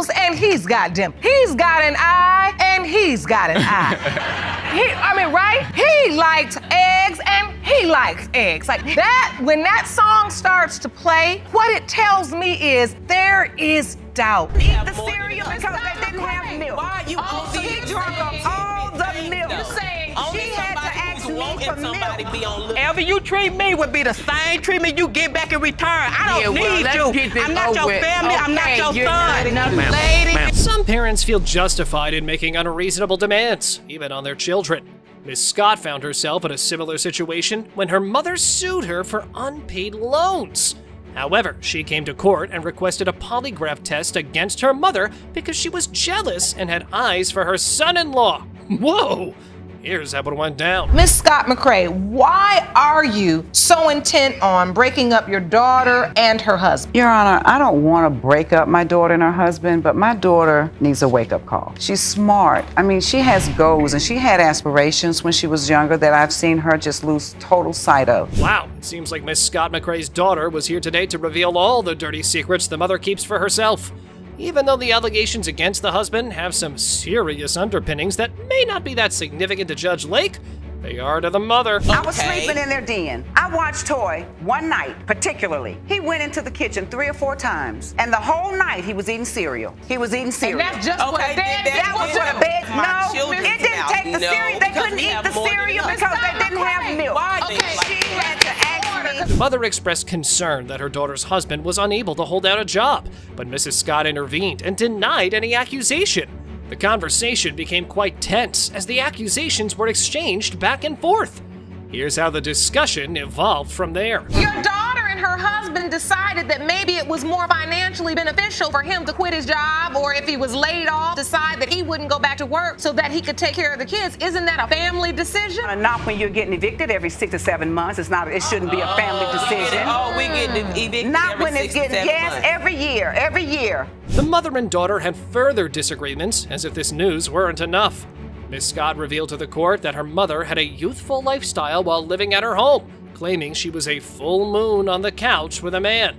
nipples and he's got dimples. He's got an eye and he's got an eye. Right? He likes eggs and he likes eggs. Like that, when that song starts to play, what it tells me is there is doubt. Eat the cereal because they didn't have milk. Why are you So he drunk up all the milk. You're saying she had to ask me for milk. Whatever you treat me would be the same treatment you get back in return. I don't need you. I'm not your family. I'm not your son. lady. Some parents feel justified in making unreasonable demands, even on their children. Miss Scott found herself in a similar situation when her mother sued her for unpaid loans. However, she came to court and requested a polygraph test against her mother because she was jealous and had eyes for her son-in-law. Whoa! Here's how it went down. Miss Scott McCrae, why are you so intent on breaking up your daughter and her husband? Your Honor, I don't want to break up my daughter and her husband, but my daughter needs a wake-up call. She's smart. She has goals, and she had aspirations when she was younger that I've seen her just lose total sight of. Wow, it seems like Miss Scott McCrae's daughter was here today to reveal all the dirty secrets the mother keeps for herself. Even though the allegations against the husband have some serious underpinnings that may not be that significant to Judge Lake, they are to the mother. I was sleeping in their den. I watched Toy one night, particularly. He went into the kitchen 3 or 4 times, and the whole night he was eating cereal. And that's just for the bed? That was for the bed. No, it didn't take the cereal. They couldn't eat the cereal because they didn't have milk. She had to ask me. The mother expressed concern that her daughter's husband was unable to hold down a job, but Mrs. Scott intervened and denied any accusation. The conversation became quite tense as the accusations were exchanged back and forth. Here's how the discussion evolved from there. Your daughter and her husband decided that maybe it was more financially beneficial for him to quit his job, or if he was laid off, decide that he wouldn't go back to work so that he could take care of the kids. Isn't that a family decision? Not when you're getting evicted every 6 to 7 months. It shouldn't be a family decision. We get evicted Not when it's getting every year. The mother and daughter had further disagreements, as if this news weren't enough. Miss Scott revealed to the court that her mother had a youthful lifestyle while living at her home, claiming she was a full moon on the couch with a man.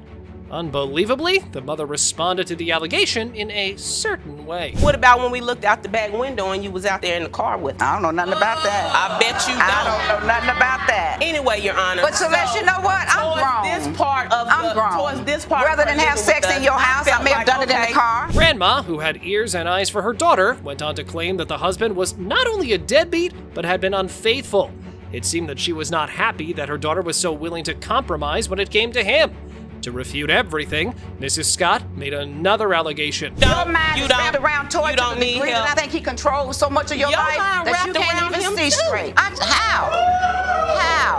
Unbelievably, the mother responded to the allegation in a certain way. What about when we looked out the back window and you was out there in the car with her? I don't know nothing about that. I bet you don't. I don't know nothing about that. Anyway, Your Honor. But Celeste, you know what? I'm grown. Towards this part Rather than have sex in your house, I may have done it in the car. Grandma, who had ears and eyes for her daughter, went on to claim that the husband was not only a deadbeat, but had been unfaithful. It seemed that she was not happy that her daughter was so willing to compromise when it came to him. To refute everything, Mrs. Scott made another allegation. Your mind is wrapped around Toy to the degree that I think he controls so much of your life that you can't even see straight. How?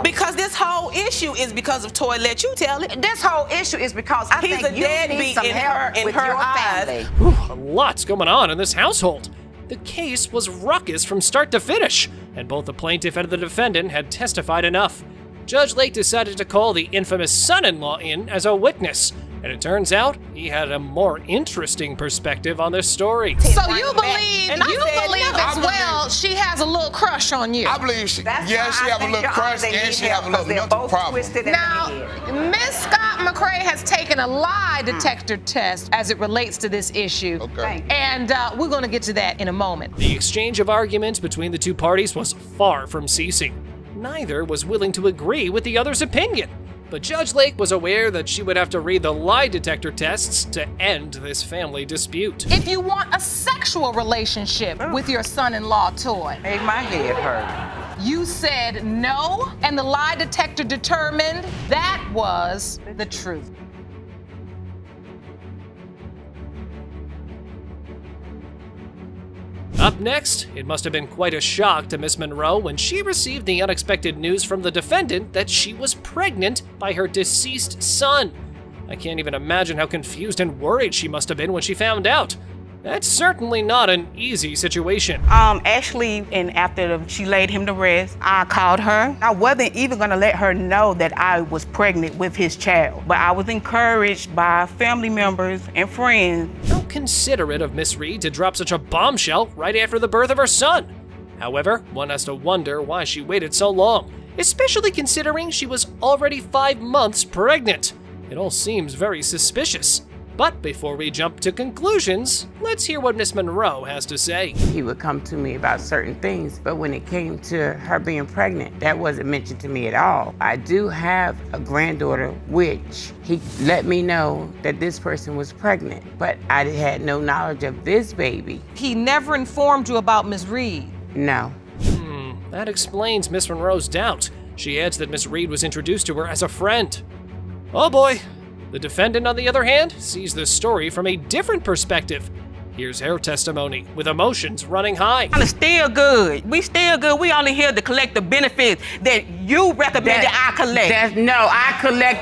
Because this whole issue is because of Toy. Let you tell it. This whole issue is because I think you need some help with your family. A lot's going on in this household. The case was ruckus from start to finish, and both the plaintiff and the defendant had testified enough. Judge Lake decided to call the infamous son-in-law in as a witness, and it turns out he had a more interesting perspective on this story. So you believe as well she has a little crush on you? I believe she has a little crush and she have a little mental problem. Now, Miss Scott McCrae has taken a lie detector test as it relates to this issue. Okay. And we're going to get to that in a moment. The exchange of arguments between the two parties was far from ceasing. Neither was willing to agree with the other's opinion, but Judge Lake was aware that she would have to read the lie detector tests to end this family dispute. If you want a sexual relationship with your son-in-law, Toy, Made my head hurt. you said no, and the lie detector determined that was the truth. Up next, it must have been quite a shock to Miss Monroe when she received the unexpected news from the defendant that she was pregnant by her deceased son. I can't even imagine how confused and worried she must have been when she found out. That's certainly not an easy situation. Actually, and after she laid him to rest, I called her. I wasn't even gonna let her know that I was pregnant with his child, but I was encouraged by family members and friends. How considerate of Miss Reed to drop such a bombshell right after the birth of her son. However, one has to wonder why she waited so long, especially considering she was already 5 months pregnant. It all seems very suspicious. But before we jump to conclusions, let's hear what Miss Monroe has to say. He would come to me about certain things, but when it came to her being pregnant, that wasn't mentioned to me at all. I do have a granddaughter, which he let me know that this person was pregnant, but I had no knowledge of this baby. He never informed you about Ms. Reed? No. That explains Miss Monroe's doubt. She adds that Miss Reed was introduced to her as a friend. Oh boy. The defendant, on the other hand, sees the story from a different perspective. Here's her testimony, with emotions running high. I'm still good. We still good. We only here to collect the benefits that you recommended I collect.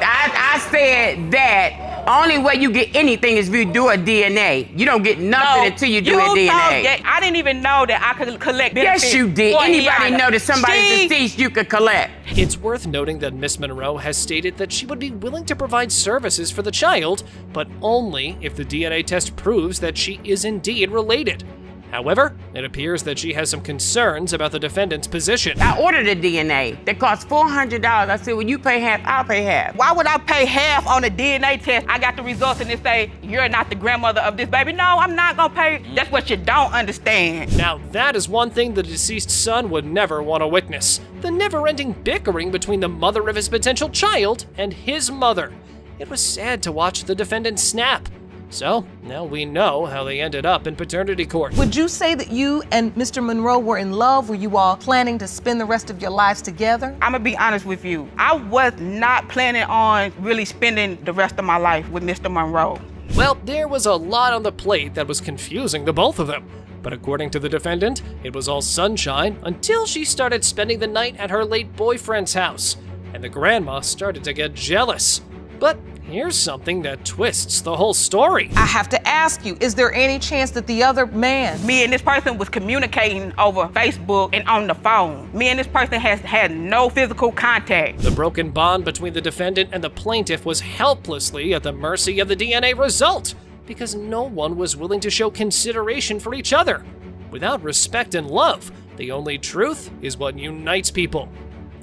I said that only way you get anything is if you do a DNA. You don't get nothing until you do a DNA. I didn't even know that I could collect benefits. Yes, you did. Anybody know that somebody's deceased you could collect? It's worth noting that Miss Monroe has stated that she would be willing to provide services for the child, but only if the DNA test proves that she is indeed related. However, it appears that she has some concerns about the defendant's position. I ordered a DNA that cost $400. I said, well, you pay half, I'll pay half. Why would I pay half on a DNA test? I got the results and it say, you're not the grandmother of this baby. No, I'm not gonna pay. That's what you don't understand. Now, that is one thing the deceased son would never want to witness. The never-ending bickering between the mother of his potential child and his mother. It was sad to watch the defendant snap. So, now we know how they ended up in paternity court. Would you say that you and Mr. Monroe were in love? Were you all planning to spend the rest of your lives together? I'm gonna be honest with you. I was not planning on really spending the rest of my life with Mr. Monroe. Well, there was a lot on the plate that was confusing the both of them. But according to the defendant, it was all sunshine until she started spending the night at her late boyfriend's house, and the grandma started to get jealous. But here's something that twists the whole story. I have to ask you, is there any chance that the other man... Me and this person was communicating over Facebook and on the phone. Me and this person has had no physical contact. The broken bond between the defendant and the plaintiff was helplessly at the mercy of the DNA result, because no one was willing to show consideration for each other. Without respect and love, the only truth is what unites people.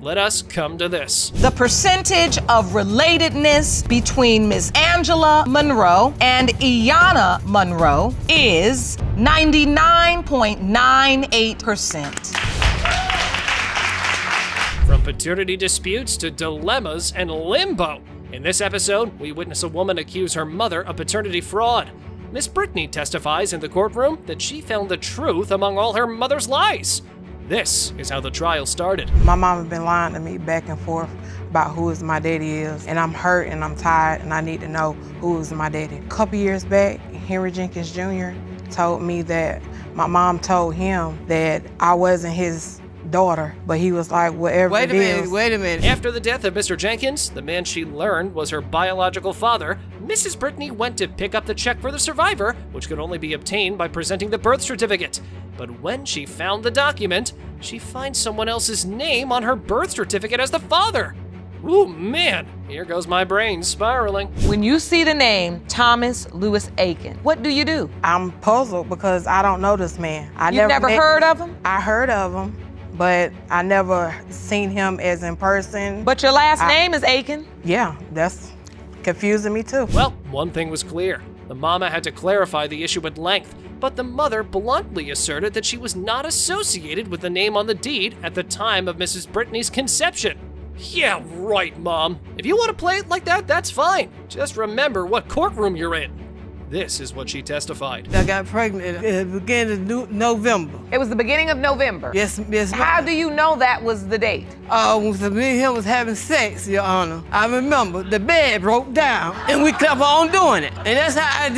Let us come to this. The percentage of relatedness between Ms. Angela Monroe and Iyanna Monroe is 99.98%. From paternity disputes to dilemmas and limbo. In this episode, we witness a woman accuse her mother of paternity fraud. Miss Brittany testifies in the courtroom that she found the truth among all her mother's lies. This is how the trial started. My mom has been lying to me back and forth about who is my daddy is, and I'm hurt and I'm tired and I need to know who is my daddy. A couple years back, Henry Jenkins Jr. told me that my mom told him that I wasn't his daughter, but he was like, whatever it is. Wait a minute. After the death of Mr. Jenkins, the man she learned was her biological father, Mrs. Brittany went to pick up the check for the survivor, which could only be obtained by presenting the birth certificate. But when she found the document, she finds someone else's name on her birth certificate as the father. Ooh, man, here goes my brain spiraling. When you see the name Thomas Lewis Aiken, what do you do? I'm puzzled because I don't know this man. You've never heard of him? I heard of him, but I never seen him as in person. But your last name is Aiken? Yeah, that's confusing me too. Well, one thing was clear. The mama had to clarify the issue at length, but the mother bluntly asserted that she was not associated with the name on the deed at the time of Mrs. Brittany's conception. Yeah, right, Mom. If you want to play it like that, that's fine. Just remember what courtroom you're in. This is what she testified. I got pregnant at the beginning of November. It was the beginning of November. Yes, yes. How do you know that was the date? Me and him was having sex, Your Honor. I remember the bed broke down, and we kept on doing it. And that's how I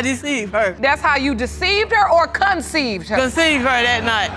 deceived her. That's how you deceived her or conceived her? Conceived her that night.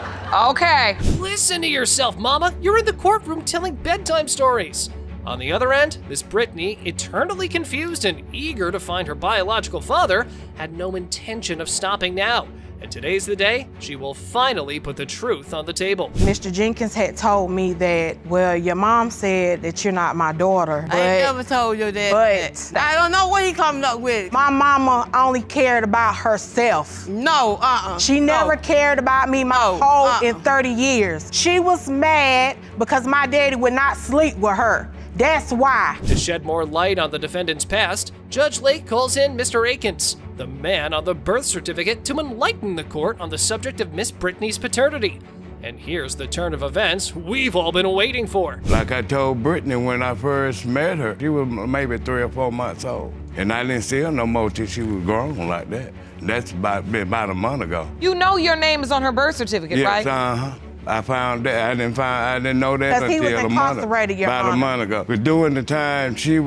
Okay. Listen to yourself, Mama. You're in the courtroom telling bedtime stories. On the other end, Miss Brittany, eternally confused and eager to find her biological father, had no intention of stopping now. And today's the day she will finally put the truth on the table. Mr. Jenkins had told me that, well, your mom said that you're not my daughter. I ain't never told your dad that. I don't know what he coming up with. My mama only cared about herself. No, She never cared about me my whole in 30 years. She was mad because my daddy would not sleep with her. That's why. To shed more light on the defendant's past, Judge Lake calls in Mr. Aikens, the man on the birth certificate, to enlighten the court on the subject of Miss Brittany's paternity. And here's the turn of events we've all been waiting for. Like I told Brittany when I first met her, she was maybe 3 or 4 months old. And I didn't see her no more till she was grown like that. That's been about a month ago. You know your name is on her birth certificate, right? Yes, uh-huh. I found that. I didn't know that until he was incarcerated, Your about Honor. a month ago. But during the time she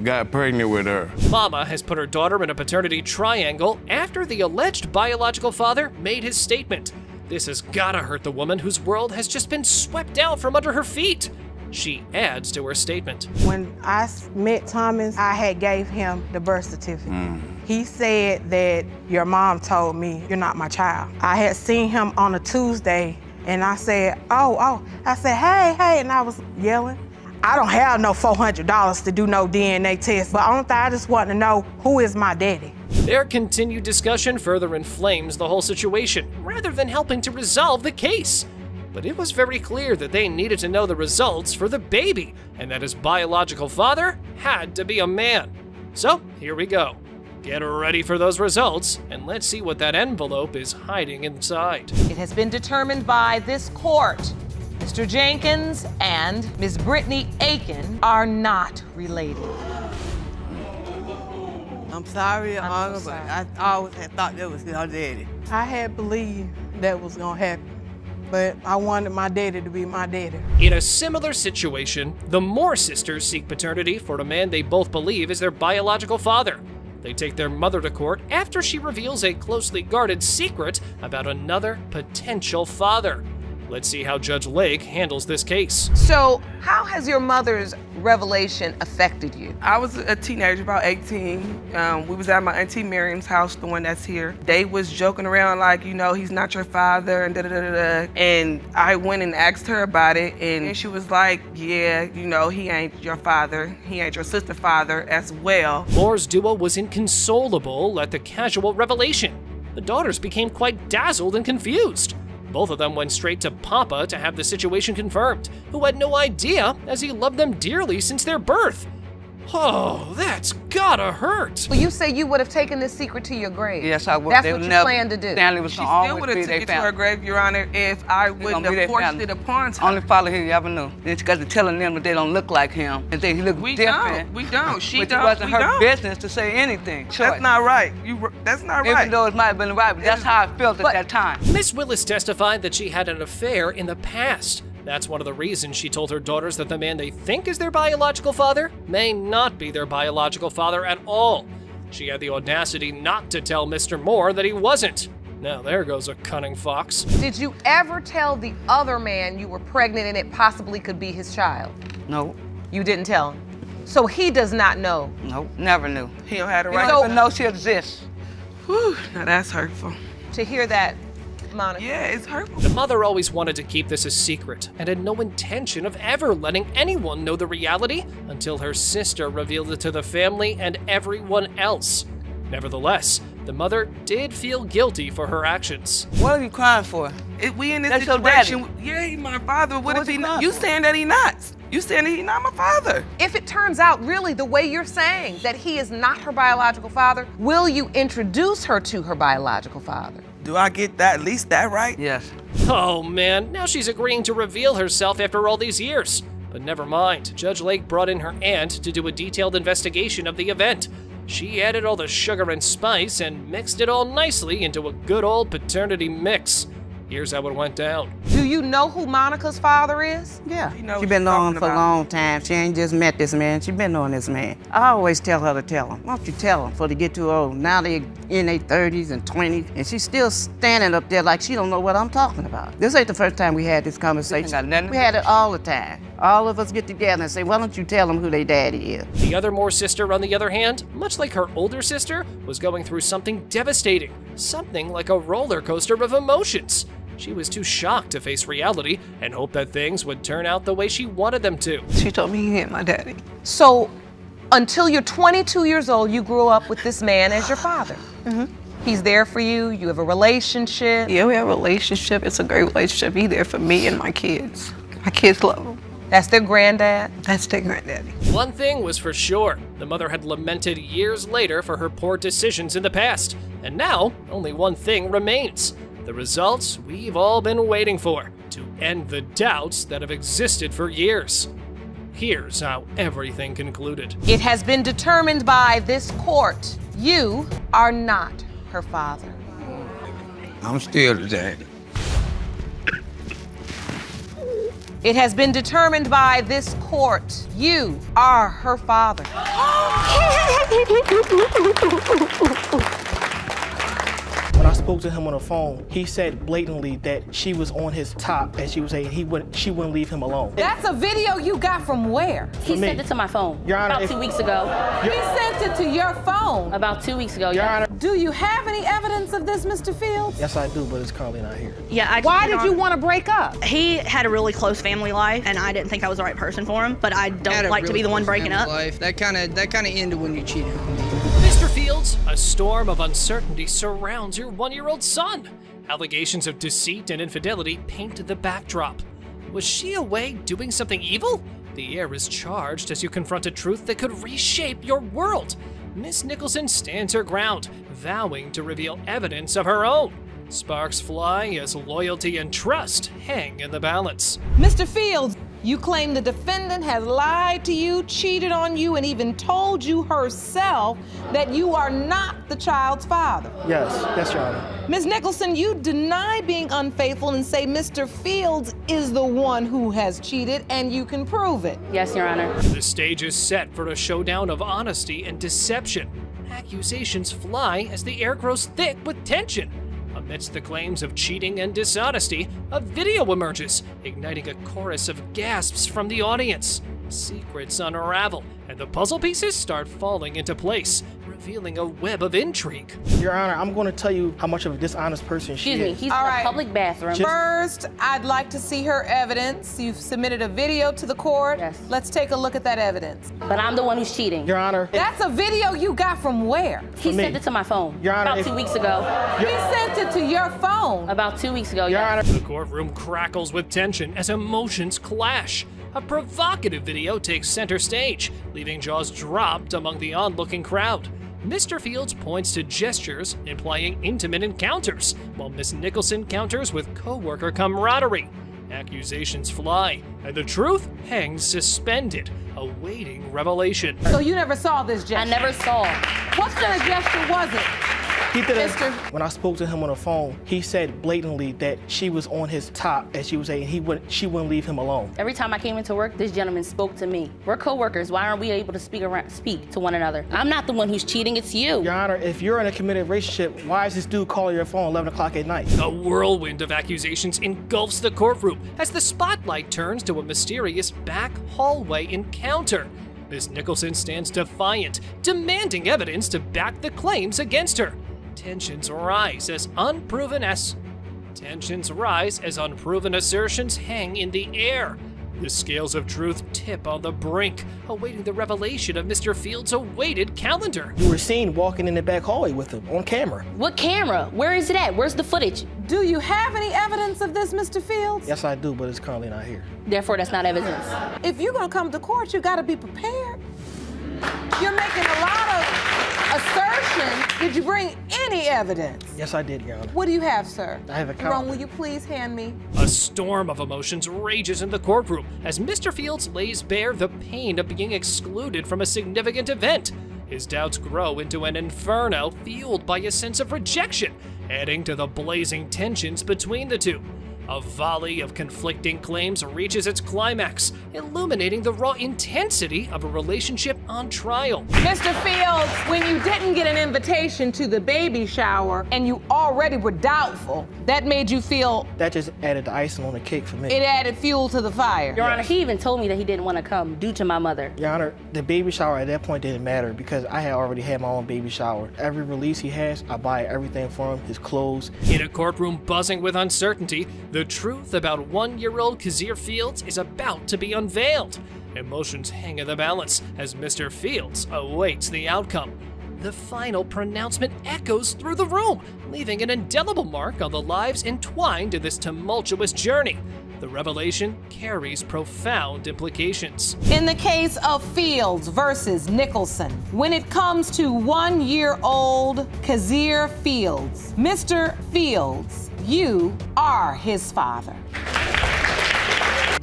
got pregnant with her. Mama has put her daughter in a paternity triangle after the alleged biological father made his statement. This has gotta hurt the woman whose world has just been swept out from under her feet. She adds to her statement. When I met Thomas, I had gave him the birth certificate. He said that your mom told me you're not my child. I had seen him on a Tuesday and I said, oh. I said, hey, and I was yelling. I don't have no $400 to do no DNA test, but only thing I just want to know, who is my daddy? Their continued discussion further inflames the whole situation, rather than helping to resolve the case. But it was very clear that they needed to know the results for the baby, and that his biological father had to be a man. So, here we go. Get ready for those results, and let's see what that envelope is hiding inside. It has been determined by this court. Mr. Jenkins and Ms. Brittany Aiken are not related. I'm sorry, Your Honor, but I always had thought that was your daddy. I had believed that was gonna happen, but I wanted my daddy to be my daddy. In a similar situation, the Moore sisters seek paternity for a man they both believe is their biological father. They take their mother to court after she reveals a closely guarded secret about another potential father. Let's see how Judge Lake handles this case. So, how has your mother's revelation affected you? I was a teenager, about 18. We was at my Auntie Miriam's house, the one that's here. They was joking around like, you know, he's not your father and da-da-da-da-da. And I went and asked her about it, and she was like, yeah, you know, he ain't your father. He ain't your sister's father as well. Moore's duo was inconsolable at the casual revelation. The daughters became quite dazzled and confused. Both of them went straight to Papa to have the situation confirmed, who had no idea as he loved them dearly since their birth. Oh, that's gotta hurt. Well, you say you would have taken this secret to your grave. Yes, I would. That's what you planned to do. Stanley was She gonna still always would be have their took it to her family. grave, Your Honor, if I wouldn't have forced it upon her. Only father he ever knew. Then she got to telling them that they don't look like him and they look different. We don't. She But don't. it wasn't We her don't. business to say anything. That's not right. That's not right. Even though it might have been right, but that's how I felt at that time. Miss Willis testified that she had an affair in the past. That's one of the reasons she told her daughters that the man they think is their biological father may not be their biological father at all. She had the audacity not to tell Mr. Moore that he wasn't. Now there goes a cunning fox. Did you ever tell the other man you were pregnant and it possibly could be his child? No. You didn't tell him? So he does not know? Nope, never knew. He don't have the He right. don't even know she exists. Whew, now that's hurtful. To hear that, Monica. Yeah, it's hurtful. The mother always wanted to keep this a secret and had no intention of ever letting anyone know the reality until her sister revealed it to the family and everyone else. Nevertheless, the mother did feel guilty for her actions. What are you crying for? If we in this That's your situation, daddy. yeah, he's my father. What if What he you not? crying You for? saying that he not? You saying that he not my father? If it turns out really the way you're saying that he is not her biological father, will you introduce her to her biological father? Do I get that, at least that right? Yes. Oh man, now she's agreeing to reveal herself after all these years. But never mind, Judge Lake brought in her aunt to do a detailed investigation of the event. She added all the sugar and spice and mixed it all nicely into a good old paternity mix. Here's how it went down. Do you know who Monica's father is? Yeah. You know She what been you're knowing talking for a about. long time. She ain't just met this man. She been knowing this man. I always tell her to tell him. Why don't you tell him before they get too old? Now they in their 30s and 20s, and she's still standing up there like she don't know what I'm talking about. This ain't the first time we had this conversation. Got nothing. We had it all the time. All of us get together and say, why don't you tell them who their daddy is? The other Moore sister, on the other hand, much like her older sister, was going through something devastating. Something like a roller coaster of emotions. She was too shocked to face reality and hoped that things would turn out the way she wanted them to. She told me he ain't my daddy. So, until you're 22 years old, you grew up with this man as your father. He's there for you, you have a relationship. Yeah, we have a relationship. It's a great relationship. He's there for me and my kids. My kids love him. That's their granddad? That's their granddaddy. One thing was for sure, the mother had lamented years later for her poor decisions in the past, and now only one thing remains. The results we've all been waiting for, to end the doubts that have existed for years. Here's how everything concluded. It has been determined by this court, you are not her father. I'm still the daddy. It has been determined by this court, you are her father. When I spoke to him on the phone, he said blatantly that she was on his top, as she was saying she wouldn't leave him alone. That's a video you got from where? He sent it to my phone. Your Honor, about 2 weeks ago. He sent it to your phone? About 2 weeks ago, Your Honor. Do you have any evidence of this, Mr. Fields? Yes, I do, but it's currently not here. Yeah, Why did you want to break up? He had a really close family life, and I didn't think I was the right person for him. But I don't like to be the one breaking up. That kind of ended when you cheated. Mr. Fields, a storm of uncertainty surrounds your 1-year-old son. Allegations of deceit and infidelity paint the backdrop. Was she away doing something evil? The air is charged as you confront a truth that could reshape your world. Miss Nicholson stands her ground, vowing to reveal evidence of her own. Sparks fly as loyalty and trust hang in the balance. Mr. Fields, you claim the defendant has lied to you, cheated on you, and even told you herself that you are not the child's father. Yes, Your Honor. Ms. Nicholson, you deny being unfaithful and say Mr. Fields is the one who has cheated, and you can prove it. Yes, Your Honor. The stage is set for a showdown of honesty and deception. Accusations fly as the air grows thick with tension. Amidst the claims of cheating and dishonesty, a video emerges, igniting a chorus of gasps from the audience. Secrets unravel, and the puzzle pieces start falling into place, revealing a web of intrigue. Your Honor, I'm going to tell you how much of a dishonest person she is. Excuse me, he's in a public bathroom. First, I'd like to see her evidence. You've submitted a video to the court. Yes. Let's take a look at that evidence. But I'm the one who's cheating. Your Honor. That's a video you got from where? He sent it to my phone. Your Honor, about 2 weeks ago. He sent it to your phone? About 2 weeks ago, Your Honor. The courtroom crackles with tension as emotions clash. A provocative video takes center stage, leaving jaws dropped among the onlooking crowd. Mr. Fields points to gestures implying intimate encounters, while Miss Nicholson counters with co-worker camaraderie. Accusations fly, and the truth hangs suspended, awaiting revelation. So you never saw this gesture? I never saw. What kind of gesture was it? He did it. When I spoke to him on the phone, he said blatantly that she was on his top, as she was saying she wouldn't leave him alone. Every time I came into work, this gentleman spoke to me. We're co-workers. Why aren't we able to speak to one another? I'm not the one who's cheating, it's you. Your Honor, if you're in a committed relationship, why is this dude calling your phone 11 o'clock at night? A whirlwind of accusations engulfs the courtroom as the spotlight turns to a mysterious back hallway encounter. Miss Nicholson stands defiant, demanding evidence to back the claims against her. Tensions rise as unproven assertions hang in the air. The scales of truth tip on the brink, awaiting the revelation of Mr. Fields' awaited calendar. You were seen walking in the back hallway with him on camera. What camera? Where is it at? Where's the footage? Do you have any evidence of this, Mr. Fields? Yes, I do, but it's currently not here. Therefore, that's not evidence. If you're gonna come to court, you gotta be prepared. You're making a lot of assertions. Did you bring any evidence? Yes, I did, Your Honor. What do you have, sir? I have a copy. Ron, will you please hand me? A storm of emotions rages in the courtroom as Mr. Fields lays bare the pain of being excluded from a significant event. His doubts grow into an inferno fueled by a sense of rejection, adding to the blazing tensions between the two. A volley of conflicting claims reaches its climax, illuminating the raw intensity of a relationship on trial. Mr. Fields, when you didn't get an invitation to the baby shower and you already were doubtful, that made you feel... That just added the icing on the cake for me. It added fuel to the fire. Your Honor, he even told me that he didn't want to come due to my mother. Your Honor, the baby shower at that point didn't matter because I had already had my own baby shower. Every release he has, I buy everything for him, his clothes. In a courtroom buzzing with uncertainty, the truth about 1-year-old Kazir Fields is about to be unveiled. Emotions hang in the balance as Mr. Fields awaits the outcome. The final pronouncement echoes through the room, leaving an indelible mark on the lives entwined in this tumultuous journey. The revelation carries profound implications. In the case of Fields versus Nicholson, when it comes to 1-year-old Kazir Fields, Mr. Fields, you are his father.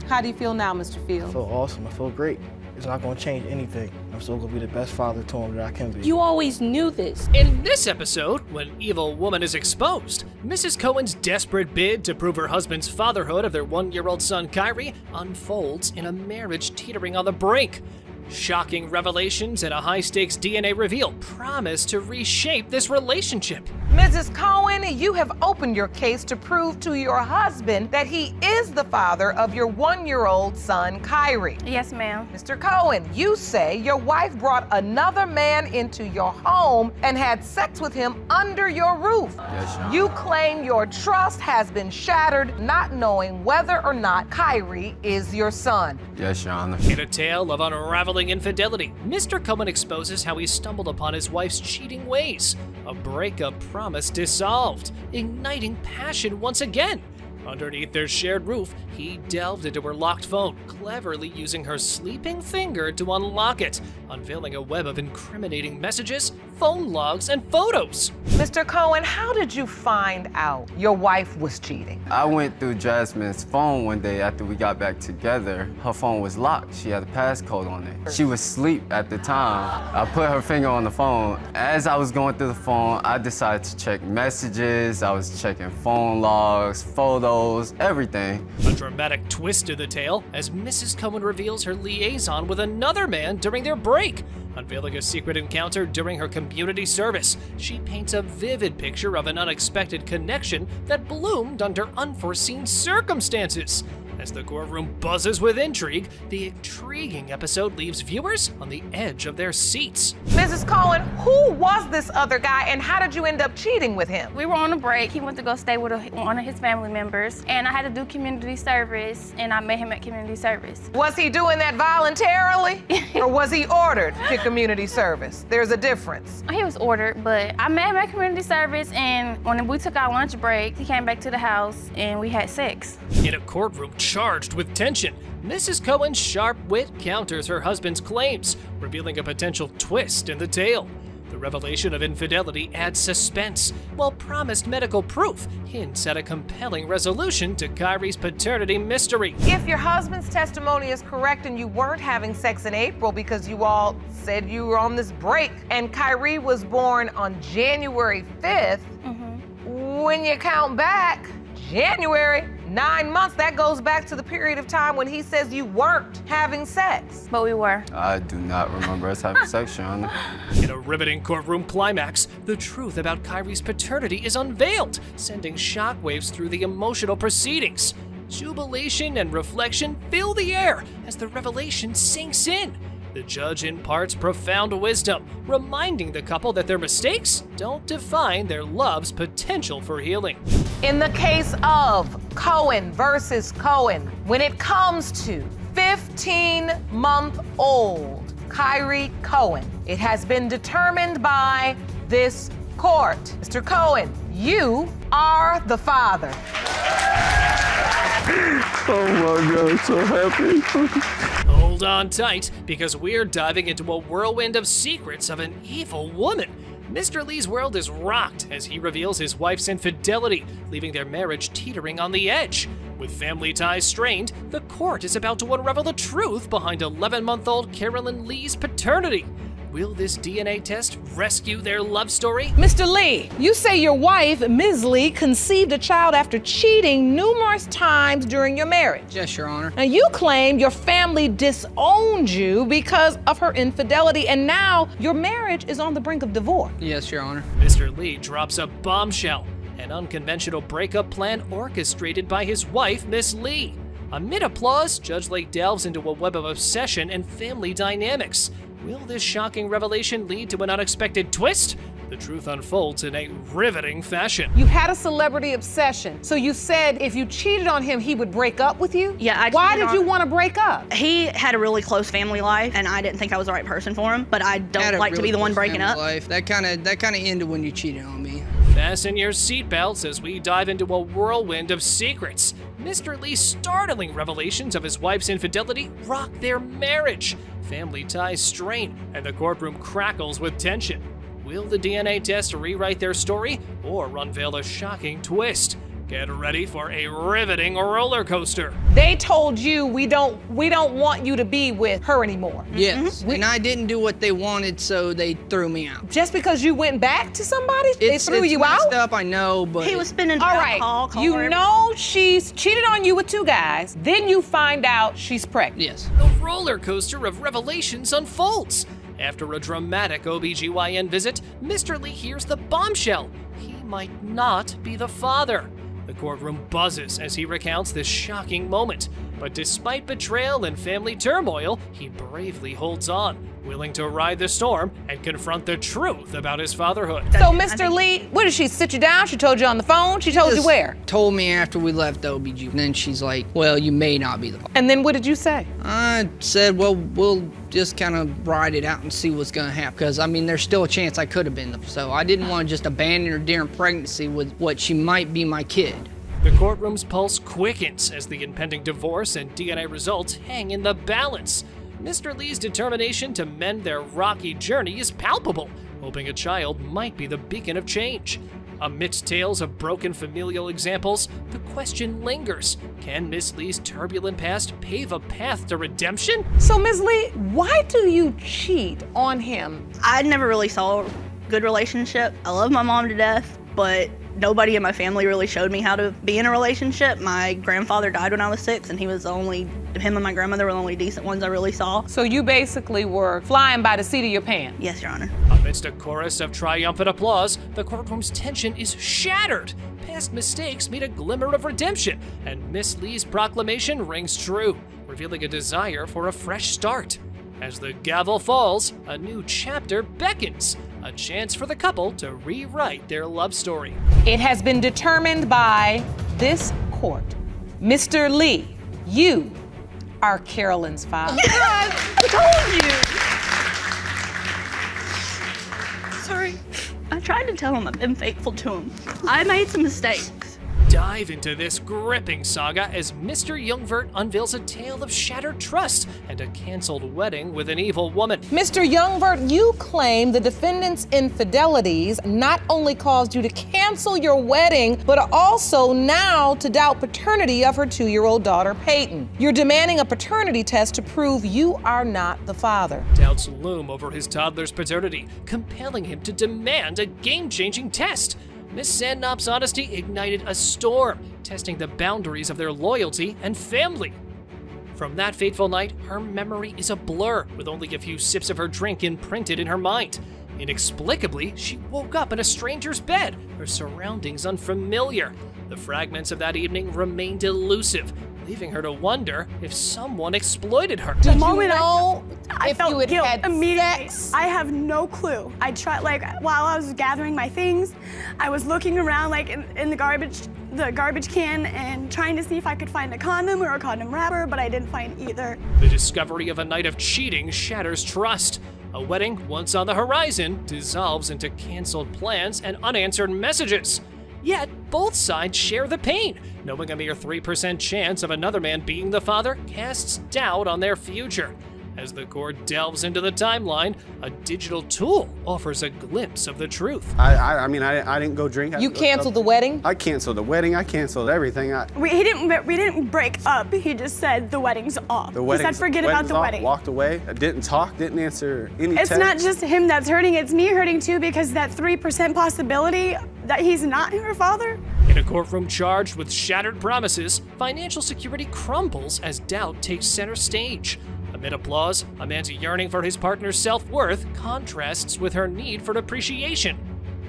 How do you feel now, Mr. Fields? I feel awesome. I feel great. It's not going to change anything. I'm still going to be the best father to him that I can be. You always knew this. In this episode, when Evil Woman is exposed, Mrs. Cohen's desperate bid to prove her husband's fatherhood of their 1-year-old son Kyrie unfolds in a marriage teetering on the brink. Shocking revelations and a high-stakes DNA reveal promise to reshape this relationship. Mrs. Cohen, you have opened your case to prove to your husband that he is the father of your 1-year-old son, Kyrie. Yes, ma'am. Mr. Cohen, you say your wife brought another man into your home and had sex with him under your roof. Yes, Your Honor. You claim your trust has been shattered, not knowing whether or not Kyrie is your son. Yes, Your Honor. In a tale of unraveling infidelity, Mr. Cohen exposes how he stumbled upon his wife's cheating ways. A breakup promise dissolved, igniting passion once again. Underneath their shared roof, he delved into her locked phone, cleverly using her sleeping finger to unlock it, unveiling a web of incriminating messages, phone logs, and photos. Mr. Cohen, how did you find out your wife was cheating? I went through Jasmine's phone one day after we got back together. Her phone was locked. She had a passcode on it. She was asleep at the time. I put her finger on the phone. As I was going through the phone, I decided to check messages. I was checking phone logs, photos, everything. A dramatic twist to the tale as Mrs. Cohen reveals her liaison with another man during their break. Unveiling a secret encounter during her community service, she paints a vivid picture of an unexpected connection that bloomed under unforeseen circumstances. As the courtroom buzzes with intrigue, the intriguing episode leaves viewers on the edge of their seats. Mrs. Cohen, who was this other guy and how did you end up cheating with him? We were on a break. He went to go stay with one of his family members, and I had to do community service, and I met him at community service. Was he doing that voluntarily or was he ordered to community service? There's a difference. He was ordered, but I met him at community service, and when we took our lunch break, he came back to the house and we had sex. In a courtroom charged with tension, Mrs. Cohen's sharp wit counters her husband's claims, revealing a potential twist in the tale. The revelation of infidelity adds suspense, while promised medical proof hints at a compelling resolution to Kyrie's paternity mystery. If your husband's testimony is correct and you weren't having sex in April because you all said you were on this break, and Kyrie was born on January 5th, when you count back, January, 9 months, that goes back to the period of time when he says you weren't having sex. But we were. I do not remember us having sex, Your Honor. In a riveting courtroom climax, the truth about Kyrie's paternity is unveiled, sending shockwaves through the emotional proceedings. Jubilation and reflection fill the air as the revelation sinks in. The judge imparts profound wisdom, reminding the couple that their mistakes don't define their love's potential for healing. In the case of Cohen versus Cohen, when it comes to 15-month-old Kyrie Cohen, it has been determined by this court. Mr. Cohen, you are the father. Oh my God, so happy. Hold on tight, because we're diving into a whirlwind of secrets of an evil woman. Mr. Lee's world is rocked as he reveals his wife's infidelity, leaving their marriage teetering on the edge. With family ties strained, the court is about to unravel the truth behind 11-month-old Carolyn Lee's paternity. Will this DNA test rescue their love story? Mr. Lee, you say your wife, Ms. Lee, conceived a child after cheating numerous times during your marriage. Yes, Your Honor. Now, you claim your family disowned you because of her infidelity, and now your marriage is on the brink of divorce. Yes, Your Honor. Mr. Lee drops a bombshell, an unconventional breakup plan orchestrated by his wife, Miss Lee. Amid applause, Judge Lake delves into a web of obsession and family dynamics. Will this shocking revelation lead to an unexpected twist? The truth unfolds in a riveting fashion. You had a celebrity obsession, so you said if you cheated on him, he would break up with you? Yeah, Why did you want to break up? He had a really close family life, and I didn't think I was the right person for him, but I don't like to be the one breaking up. That kind of ended when you cheated on me. Fasten your seatbelts as we dive into a whirlwind of secrets. Mr. Lee's startling revelations of his wife's infidelity rock their marriage. Family ties strain, and the courtroom crackles with tension. Will the DNA test rewrite their story or unveil a shocking twist? Get ready for a riveting roller coaster. They told you we don't want you to be with her anymore. Yes, and I didn't do what they wanted, so they threw me out. Just because you went back to somebody, they threw you out? It's messed up, I know, but... He was spinning All alcohol. right, you know she's cheated on you with 2 guys, then you find out she's pregnant. Yes. The roller coaster of revelations unfolds. After a dramatic OBGYN visit, Mr. Lee hears the bombshell. He might not be the father. The courtroom buzzes as he recounts this shocking moment. But despite betrayal and family turmoil, he bravely holds on, willing to ride the storm and confront the truth about his fatherhood. So, Mr. Lee, what did she sit you down? She told you on the phone? She told you where? Told me after we left OBG. And then she's like, well, you may not be the father. And then what did you say? I said, well, we'll just kind of ride it out and see what's gonna happen. Because, I mean, there's still a chance I could have been. So I didn't want to just abandon her during pregnancy with what she might be my kid. The courtroom's pulse quickens as the impending divorce and DNA results hang in the balance. Mr. Lee's determination to mend their rocky journey is palpable, hoping a child might be the beacon of change. Amidst tales of broken familial examples, the question lingers. Can Miss Lee's turbulent past pave a path to redemption? So, Ms. Lee, why do you cheat on him? I never really saw a good relationship. I love my mom to death, but nobody in my family really showed me how to be in a relationship. My grandfather died when I was 6, and him and my grandmother were the only decent ones I really saw. So you basically were flying by the seat of your pants? Yes, Your Honor. Amidst a chorus of triumphant applause, the courtroom's tension is shattered. Past mistakes meet a glimmer of redemption, and Miss Lee's proclamation rings true, revealing a desire for a fresh start. As the gavel falls, a new chapter beckons, a chance for the couple to rewrite their love story. It has been determined by this court. Mr. Lee, you are Carolyn's father. Yes, I told you. Sorry. I tried to tell him I've been faithful to him. I made some mistakes. Dive into this gripping saga as Mr. Youngvert unveils a tale of shattered trust and a canceled wedding with an evil woman. Mr. Youngvert, you claim the defendant's infidelities not only caused you to cancel your wedding, but also now to doubt paternity of her 2-year-old daughter, Peyton. You're demanding a paternity test to prove you are not the father. Doubts loom over his toddler's paternity, compelling him to demand a game-changing test. Miss Sandknop's honesty ignited a storm, testing the boundaries of their loyalty and family. From that fateful night, her memory is a blur, with only a few sips of her drink imprinted in her mind. Inexplicably, she woke up in a stranger's bed, her surroundings unfamiliar. The fragments of that evening remained elusive, leaving her to wonder if someone exploited her. Did you know I if felt you had guilt had immediately. sex? I have no clue. I tried, while I was gathering my things, I was looking around, in the garbage can, and trying to see if I could find a condom or a condom wrapper, but I didn't find either. The discovery of a night of cheating shatters trust. A wedding once on the horizon dissolves into canceled plans and unanswered messages. Yet, both sides share the pain. Knowing a mere 3% chance of another man being the father casts doubt on their future. As the court delves into the timeline, a digital tool offers a glimpse of the truth. I didn't go drink. You canceled the wedding? I canceled the wedding. I canceled everything. We didn't break up. He just said the wedding's off. He said forget about the wedding. Walked away. I didn't talk. Didn't answer any It's text. not just him that's hurting. It's me hurting too, because that 3% possibility that he's not her father. In a courtroom charged with shattered promises, financial security crumbles as doubt takes center stage. Amid applause, a man's yearning for his partner's self-worth contrasts with her need for appreciation.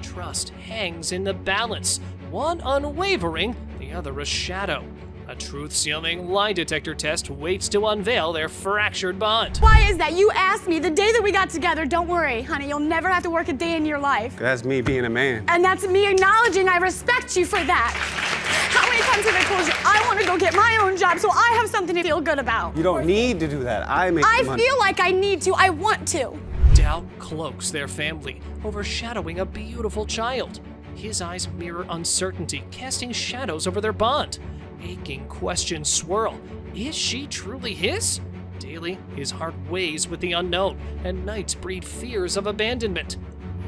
Trust hangs in the balance, one unwavering, the other a shadow. A truth-sealing lie detector test waits to unveil their fractured bond. Why is that? You asked me the day that we got together, don't worry, honey, you'll never have to work a day in your life. That's me being a man. And that's me acknowledging I respect you for that. How many times have I told you I want to go get my own job so I have something to feel good about? You don't need to do that. I make I money. feel like I need to. I want to. Doubt cloaks their family, overshadowing a beautiful child. His eyes mirror uncertainty, casting shadows over their bond. aching questions swirl. Is she truly his? Daily, his heart weighs with the unknown, and nights breed fears of abandonment.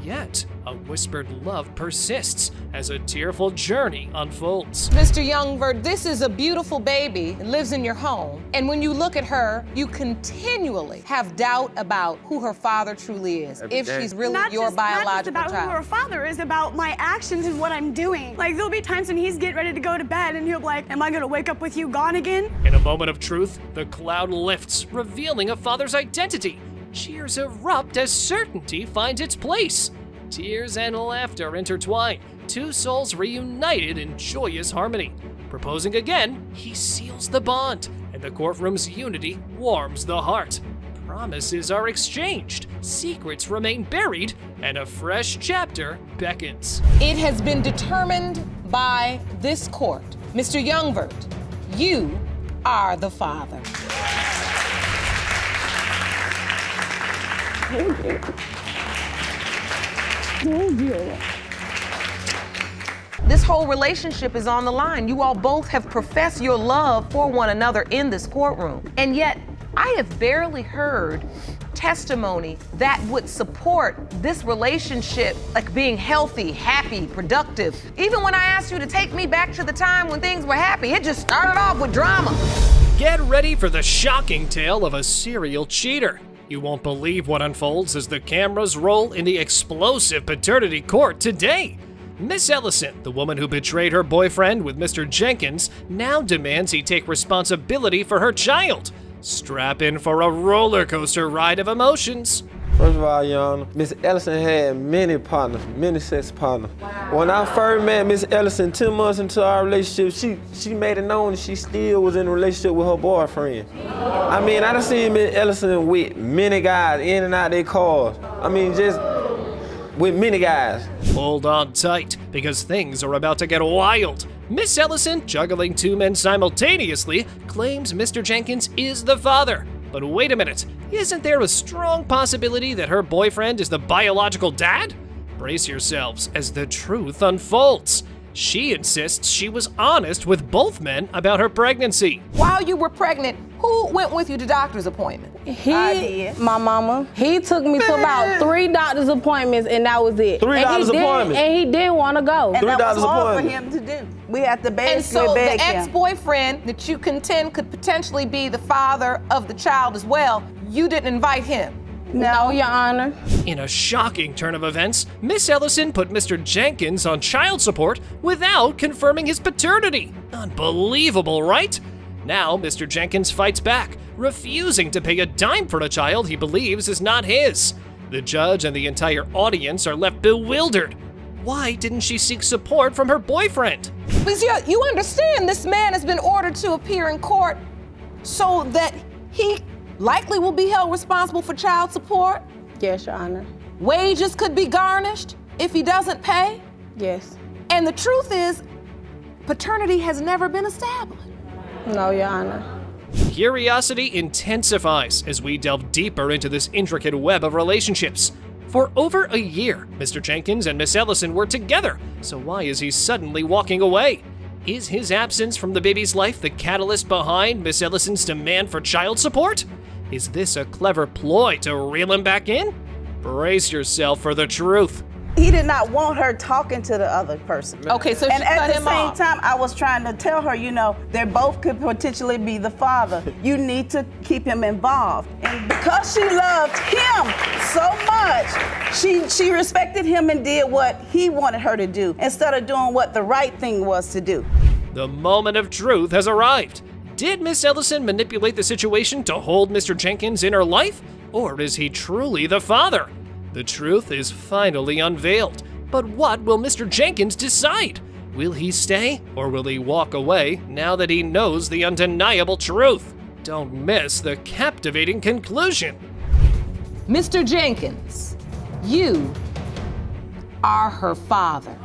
Yet, a whispered love persists as a tearful journey unfolds. Mr. Youngvert, this is a beautiful baby that lives in your home. And when you look at her, you continually have doubt about who her father truly is. If she's really your biological not just about child. who her father is, about my actions and what I'm doing. Like, there'll be times when he's getting ready to go to bed and he'll be like, am I gonna wake up with you gone again? In a moment of truth, the cloud lifts, revealing a father's identity. Cheers erupt as certainty finds its place. Tears and laughter intertwine, two souls reunited in joyous harmony. Proposing again, he seals the bond, and the courtroom's unity warms the heart. Promises are exchanged, secrets remain buried, and a fresh chapter beckons. It has been determined by this court, Mr. Youngvert, you are the father. This whole relationship is on the line. You all both have professed your love for one another in this courtroom. And yet, I have barely heard testimony that would support this relationship, like being healthy, happy, productive. Even when I asked you to take me back to the time when things were happy, it just started off with drama. Get ready for the shocking tale of a serial cheater. You won't believe what unfolds as the cameras roll in the explosive paternity court today. Miss Ellison, the woman who betrayed her boyfriend with Mr. Jenkins, now demands he take responsibility for her child. Strap in for a roller coaster ride of emotions. First of all, Your Honor, Miss Ellison had many partners, many sex partners. When I first met Miss Ellison 2 months into our relationship, she made it known that she still was in a relationship with her boyfriend. I mean, I done seen Miss Ellison with many guys in and out their cars. I mean, just with many guys. Hold on tight, because things are about to get wild. Miss Ellison, juggling 2 men simultaneously, claims Mr. Jenkins is the father. But wait a minute, isn't there a strong possibility that her boyfriend is the biological dad? Brace yourselves as the truth unfolds. She insists she was honest with both men about her pregnancy. While you were pregnant, who went with you to doctor's appointment? My mama. He took me to about 3 doctor's appointments, and that was it. 3 doctor's appointments? And he didn't want to go. And that was hard for him to do. We had to basically And so beg the him. ex-boyfriend that you contend could potentially be the father of the child as well, you didn't invite him. No, Your Honor. In a shocking turn of events, Miss Ellison put Mr. Jenkins on child support without confirming his paternity. Unbelievable, right? Now, Mr. Jenkins fights back, refusing to pay a dime for a child he believes is not his. The judge and the entire audience are left bewildered. Why didn't she seek support from her boyfriend? Because you understand this man has been ordered to appear in court so that he likely will be held responsible for child support. Yes, Your Honor. Wages could be garnished if he doesn't pay. Yes. And the truth is, paternity has never been established. No, Your Honor. Curiosity intensifies as we delve deeper into this intricate web of relationships. For over a year, Mr. Jenkins and Miss Ellison were together, so why is he suddenly walking away? Is his absence from the baby's life the catalyst behind Miss Ellison's demand for child support? Is this a clever ploy to reel him back in? Brace yourself for the truth. He did not want her talking to the other person. Okay, so and she at cut the him same off. time, I was trying to tell her, you know, they both could potentially be the father. You need to keep him involved. And because she loved him so much, she respected him and did what he wanted her to do instead of doing what the right thing was to do. The moment of truth has arrived. Did Miss Ellison manipulate the situation to hold Mr. Jenkins in her life? Or is he truly the father? The truth is finally unveiled. But what will Mr. Jenkins decide? Will he stay or will he walk away now that he knows the undeniable truth? Don't miss the captivating conclusion. Mr. Jenkins, you are her father.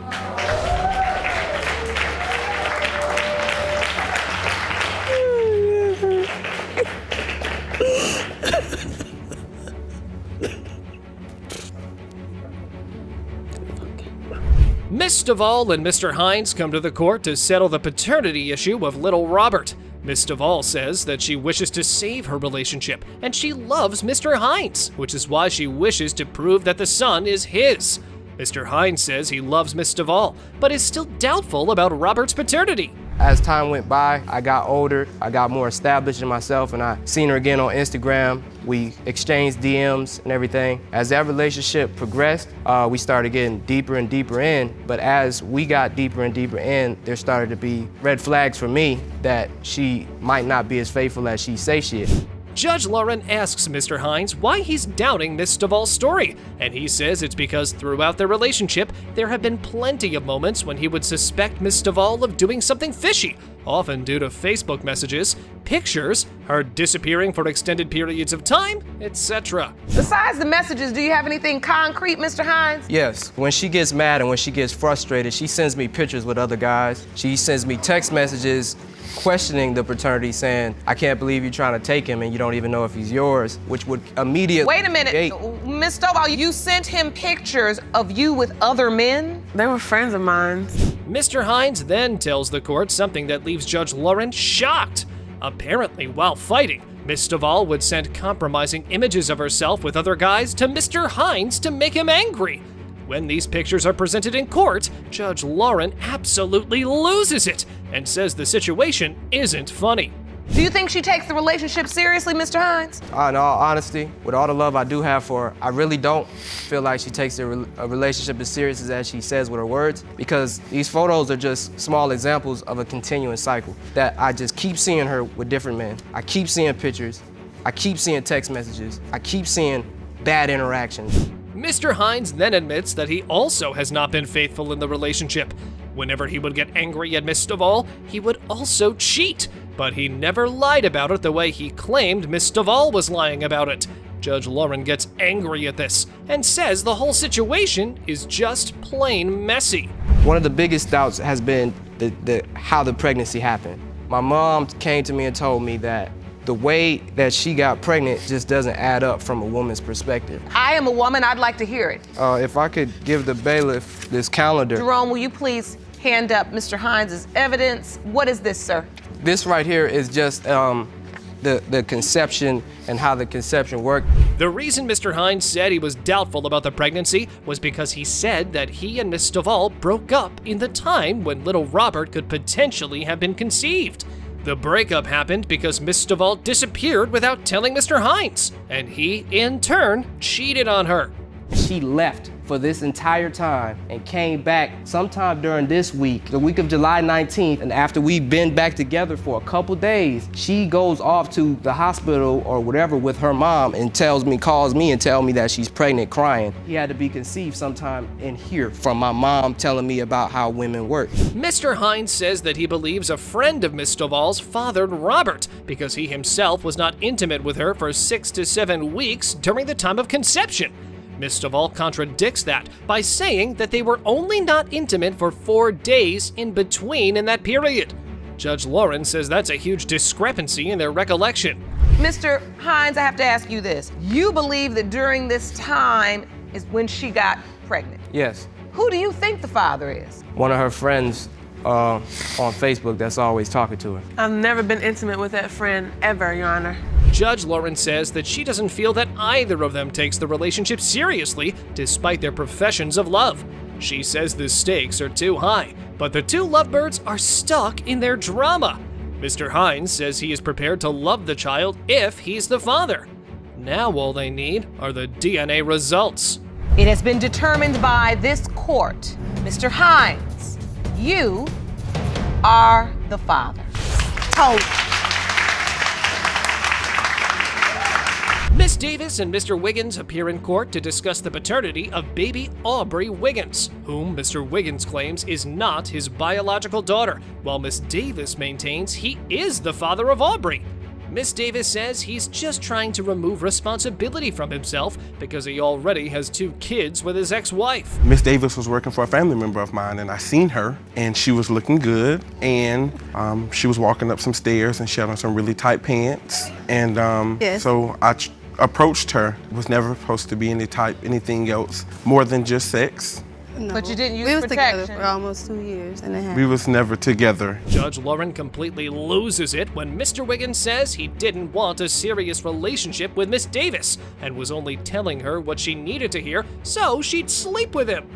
Miss Miss Duvall and Mr. Hines come to the court to settle the paternity issue of little Robert. Miss Duvall says that she wishes to save her relationship, and she loves Mr. Hines, which is why she wishes to prove that the son is his. Mr. Hines says he loves Miss Duvall, but is still doubtful about Robert's paternity. As time went by, I got older, I got more established in myself, and I seen her again on Instagram. We exchanged DMs and everything. As that relationship progressed, we started getting deeper and deeper in, but as we got deeper and deeper in, there started to be red flags for me that she might not be as faithful as she say she is. Judge Lauren asks Mr. Hines why he's doubting Miss Duvall's story, and he says it's because throughout their relationship, there have been plenty of moments when he would suspect Miss Duvall of doing something fishy, often due to Facebook messages, pictures, her disappearing for extended periods of time, etc. Besides the messages, do you have anything concrete, Mr. Hines? Yes, when she gets mad and when she gets frustrated, she sends me pictures with other guys. She sends me text messages questioning the paternity, saying, I can't believe you're trying to take him and you don't even know if he's yours, which would immediately— Wait a minute, Miss Duvall, you sent him pictures of you with other men? They were friends of mine. Mr. Hines then tells the court something that leaves Judge Lauren shocked. Apparently, while fighting, Miss Duvall would send compromising images of herself with other guys to Mr. Hines to make him angry. When these pictures are presented in court, Judge Lauren absolutely loses it and says the situation isn't funny. Do you think she takes the relationship seriously, Mr. Hines? In all honesty, with all the love I do have for her, I really don't feel like she takes a relationship as serious as she says with her words, because these photos are just small examples of a continuing cycle that I just keep seeing her with different men. I keep seeing pictures, I keep seeing text messages, I keep seeing bad interactions. Mr. Hines then admits that he also has not been faithful in the relationship. Whenever he would get angry at Miss Duvall, he would also cheat, but he never lied about it the way he claimed Miss Duvall was lying about it. Judge Lauren gets angry at this and says the whole situation is just plain messy. One of the biggest doubts has been how the pregnancy happened. My mom came to me and told me that the way that she got pregnant just doesn't add up from a woman's perspective. I am a woman, I'd like to hear it. If I could give the bailiff this calendar. Jerome, will you please hand up Mr. Hines' evidence? What is this, sir? This right here is just the conception and how the conception worked. The reason Mr. Hines said he was doubtful about the pregnancy was because he said that he and Miss Duvall broke up in the time when little Robert could potentially have been conceived. The breakup happened because Miss Duvall disappeared without telling Mr. Hines, and he, in turn, cheated on her. She left for this entire time and came back sometime during this week, the week of July 19th, and after we've been back together for a couple days, she goes off to the hospital or whatever with her mom and calls me and tells me that she's pregnant, crying. He had to be conceived sometime in here from my mom telling me about how women work. Mr. Hines says that he believes a friend of Miss Duvall's fathered Robert because he himself was not intimate with her for 6 to 7 weeks during the time of conception. Miss Duvall contradicts that by saying that they were only not intimate for 4 days in between in that period. Judge Lauren says that's a huge discrepancy in their recollection. Mr. Hines, I have to ask you this. You believe that during this time is when she got pregnant? Yes. Who do you think the father is? One of her friends on Facebook that's always talking to her. I've never been intimate with that friend ever, Your Honor. Judge Lauren says that she doesn't feel that either of them takes the relationship seriously, despite their professions of love. She says the stakes are too high, but the two lovebirds are stuck in their drama. Mr. Hines says he is prepared to love the child if he's the father. Now all they need are the DNA results. It has been determined by this court, Mr. Hines, you are the father. Told. Miss Davis and Mr. Wiggins appear in court to discuss the paternity of baby Aubrey Wiggins, whom Mr. Wiggins claims is not his biological daughter, while Miss Davis maintains he is the father of Aubrey. Miss Davis says he's just trying to remove responsibility from himself because he already has 2 kids with his ex-wife. Miss Davis was working for a family member of mine, and I seen her, and she was looking good, and she was walking up some stairs, and she had on some really tight pants, and Yes. so I approached her. It was never supposed to be anything else more than just sex, No. But you didn't use We was protection. together for almost 2 years and a half. We was never together. Judge Lauren completely loses it when Mr. Wiggins says he didn't want a serious relationship with Miss Davis and was only telling her what she needed to hear so she'd sleep with him.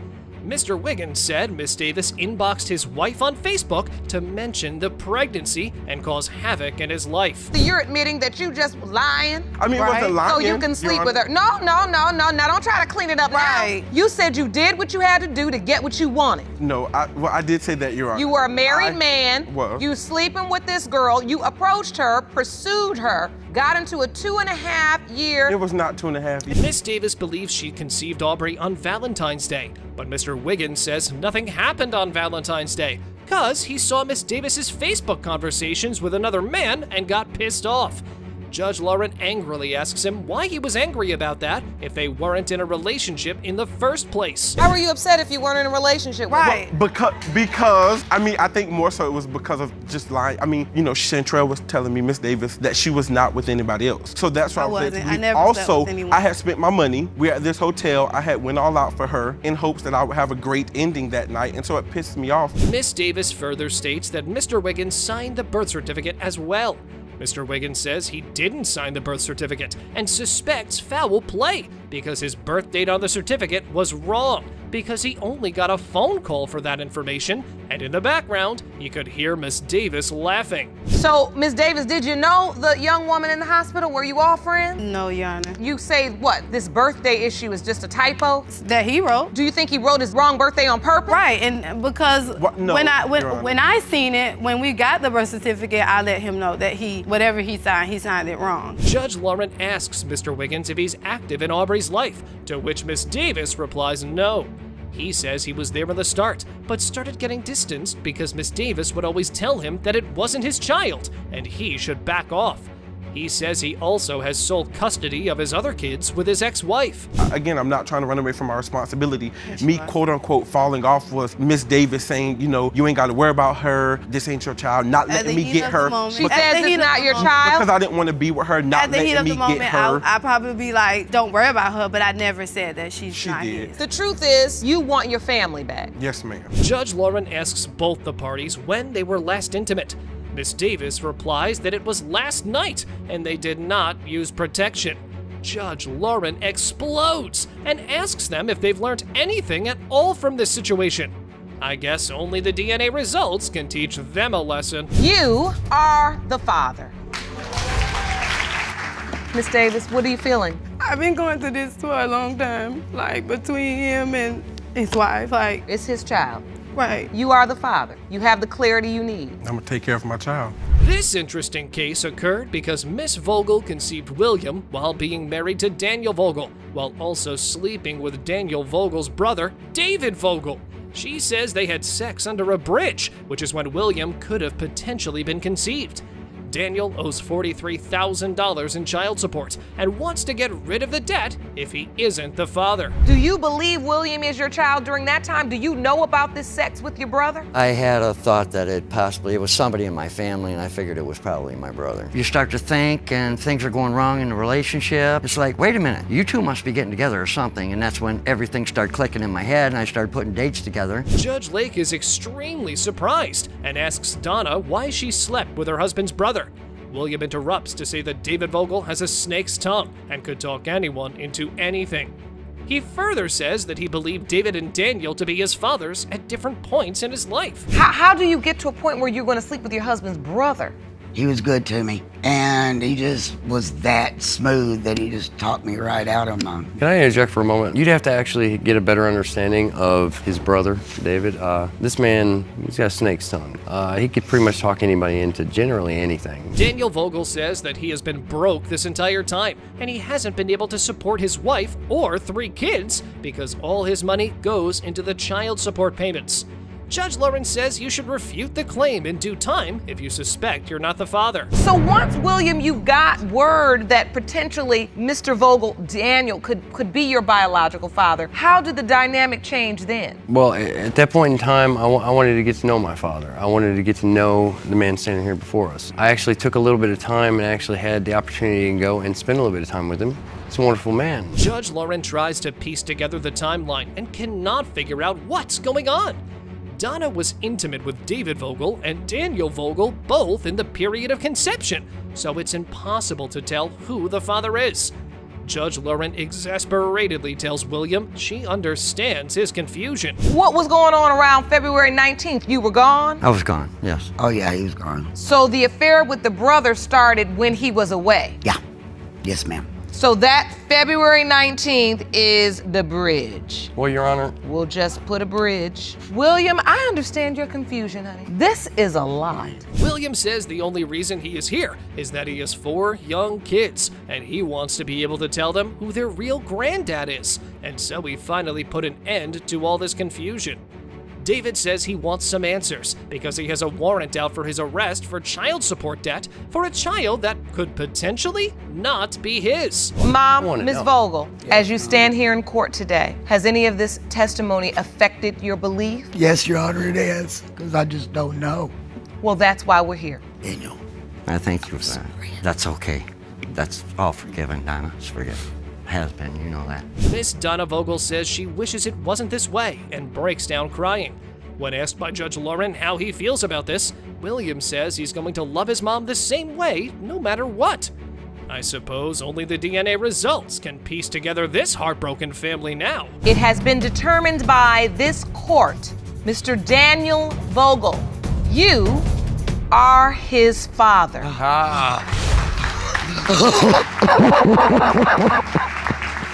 Mr. Wiggins said Miss Davis inboxed his wife on Facebook to mention the pregnancy and cause havoc in his life. You're admitting that you just was lying? I mean, it wasn't lying. So you can sleep with her. No. Now don't try to clean it up now. You said you did what you had to do to get what you wanted. No, I did say that, Your Honor. You were a married man. was. You sleeping with this girl. You approached her, pursued her, got into a 2.5 year. It was not 2.5 years. Miss Davis believes she conceived Aubrey on Valentine's Day, but Mr. Wiggins says nothing happened on Valentine's Day, cause he saw Miss Davis's Facebook conversations with another man and got pissed off. Judge Lauren angrily asks him why he was angry about that if they weren't in a relationship in the first place. How were you upset if you weren't in a relationship? Right. Because I mean, I think more so it was because of just lying. I mean, you know, Chantrell was telling me, Miss Davis, that she was not with anybody else. So that's why I was wasn't. I never slept with anyone. I had spent my money. We were at this hotel. I had went all out for her in hopes that I would have a great ending that night, and so it pissed me off. Miss Davis further states that Mr. Wiggins signed the birth certificate as well. Mr. Wiggins says he didn't sign the birth certificate and suspects foul play because his birth date on the certificate was wrong because he only got a phone call for that information, and in the background, he could hear Miss Davis laughing. So, Miss Davis, did you know the young woman in the hospital? Were you all friends? No, Your Honor. You say what? This birthday issue is just a typo? That he wrote. Do you think he wrote his wrong birthday on purpose? Right, and because No, when Your Honor. I seen it, when we got the birth certificate, I let him know that whatever he signed it wrong. Judge Lauren asks Mr. Wiggins if he's active in Aubrey's life, to which Miss Davis replies no. He says he was there in the start, but started getting distanced because Miss Davis would always tell him that it wasn't his child, and he should back off. He says he also has sole custody of his other kids with his ex-wife. Again, I'm not trying to run away from my responsibility. Me, quote unquote, falling off was Miss Davis saying, you know, you ain't got to worry about her. This ain't your child. Not letting me get her. She says it's not your child. Because I didn't want to be with her. Not At the heat letting of me the get moment, her. I probably be like, don't worry about her, but I never said that she's not his. The truth is, you want your family back. Yes, ma'am. Judge Lauren asks both the parties when they were last intimate. Miss Davis replies that it was last night and they did not use protection. Judge Lauren explodes and asks them if they've learned anything at all from this situation. I guess only the DNA results can teach them a lesson. You are the father. Miss Davis, what are you feeling? I've been going through this for a long time, like between him and his wife, like. It's his child. Right. You are the father. You have the clarity you need. I'm gonna take care of my child. This interesting case occurred because Miss Vogel conceived William while being married to Daniel Vogel, while also sleeping with Daniel Vogel's brother, David Vogel. She says they had sex under a bridge, which is when William could have potentially been conceived. Daniel owes $43,000 in child support and wants to get rid of the debt if he isn't the father. Do you believe William is your child during that time? Do you know about this sex with your brother? I had a thought that it was somebody in my family, and I figured it was probably my brother. You start to think, and things are going wrong in the relationship. It's like, wait a minute, you two must be getting together or something, and that's when everything started clicking in my head, and I started putting dates together. Judge Lake is extremely surprised and asks Donna why she slept with her husband's brother. William interrupts to say that David Vogel has a snake's tongue and could talk anyone into anything. He further says that he believed David and Daniel to be his fathers at different points in his life. How do you get to a point where you're going to sleep with your husband's brother? He was good to me, and he just was that smooth that he just talked me right out of my. Can I interject for a moment? You'd have to actually get a better understanding of his brother, David. This man, he's got a snake's tongue. He could pretty much talk anybody into generally anything. Daniel Vogel says that he has been broke this entire time, and he hasn't been able to support his wife or 3 kids because all his money goes into the child support payments. Judge Lauren says you should refute the claim in due time if you suspect you're not the father. So once, William, you got word that potentially Mr. Vogel, Daniel, could be your biological father, how did the dynamic change then? Well, at that point in time, I wanted to get to know my father. I wanted to get to know the man standing here before us. I actually took a little bit of time and actually had the opportunity to go and spend a little bit of time with him. He's a wonderful man. Judge Lauren tries to piece together the timeline and cannot figure out what's going on. Donna was intimate with David Vogel and Daniel Vogel both in the period of conception, so it's impossible to tell who the father is. Judge Lauren exasperatedly tells William she understands his confusion. What was going on around February 19th? You were gone? I was gone, yes. Oh, yeah, he was gone. So the affair with the brother started when he was away? Yeah. Yes, ma'am. So that February 19th is the bridge. Well, Your Honor. We'll just put a bridge. William, I understand your confusion, honey. This is a lot. William says the only reason he is here is that he has 4 young kids, and he wants to be able to tell them who their real granddad is, and so he finally put an end to all this confusion. David says he wants some answers because he has a warrant out for his arrest for child support debt for a child that could potentially not be his. Mom, Ms. Vogel, as you stand here in court today, has any of this testimony affected your belief? Yes, Your Honor, it is, because I just don't know. Well, that's why we're here. Daniel. I thank you for that. That's okay. That's all forgiven, Donna. It's forgiven. Has been, you know that. Miss Donna Vogel says she wishes it wasn't this way and breaks down crying. When asked by Judge Lauren how he feels about this, William says he's going to love his mom the same way no matter what. I suppose only the DNA results can piece together this heartbroken family now. It has been determined by this court, Mr. Daniel Vogel, you are his father.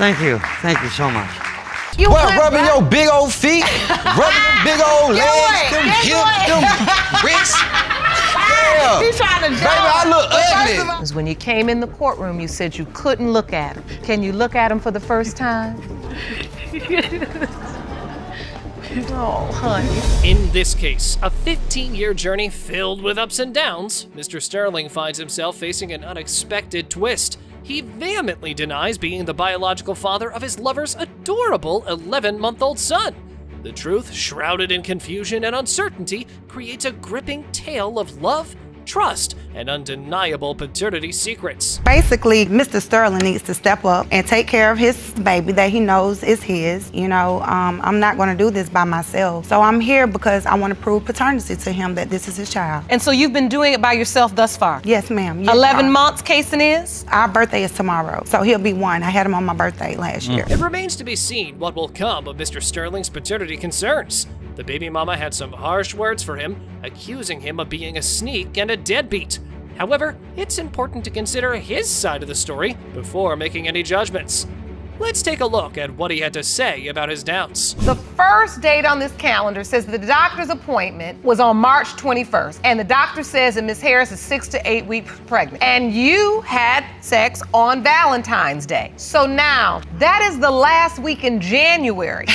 Thank you so much. What, rubbing your big old feet? Rubbing them big old legs, them hips, them wrists? Yeah. He's trying to Baby, I look ugly. Because when you came in the courtroom, you said you couldn't look at him. Can you look at him for the first time? Oh, honey. In this case, a 15-year journey filled with ups and downs, Mr. Sterling finds himself facing an unexpected twist. He vehemently denies being the biological father of his lover's adorable 11-month-old son. The truth, shrouded in confusion and uncertainty, creates a gripping tale of love, trust, and undeniable paternity secrets. Basically, Mr. Sterling needs to step up and take care of his baby that he knows is his. You know, I'm not going to do this by myself. So I'm here because I want to prove paternity to him that this is his child. And so you've been doing it by yourself thus far? Yes, ma'am. Yes, 11 months, Kason is? Our birthday is tomorrow, so he'll be 1. I had him on my birthday last year. It remains to be seen what will come of Mr. Sterling's paternity concerns. The baby mama had some harsh words for him, accusing him of being a sneak and a deadbeat. However, it's important to consider his side of the story before making any judgments. Let's take a look at what he had to say about his doubts. The first date on this calendar says that the doctor's appointment was on March 21st, and the doctor says that Miss Harris is 6 to 8 weeks pregnant, and you had sex on Valentine's Day. So now, that is the last week in January.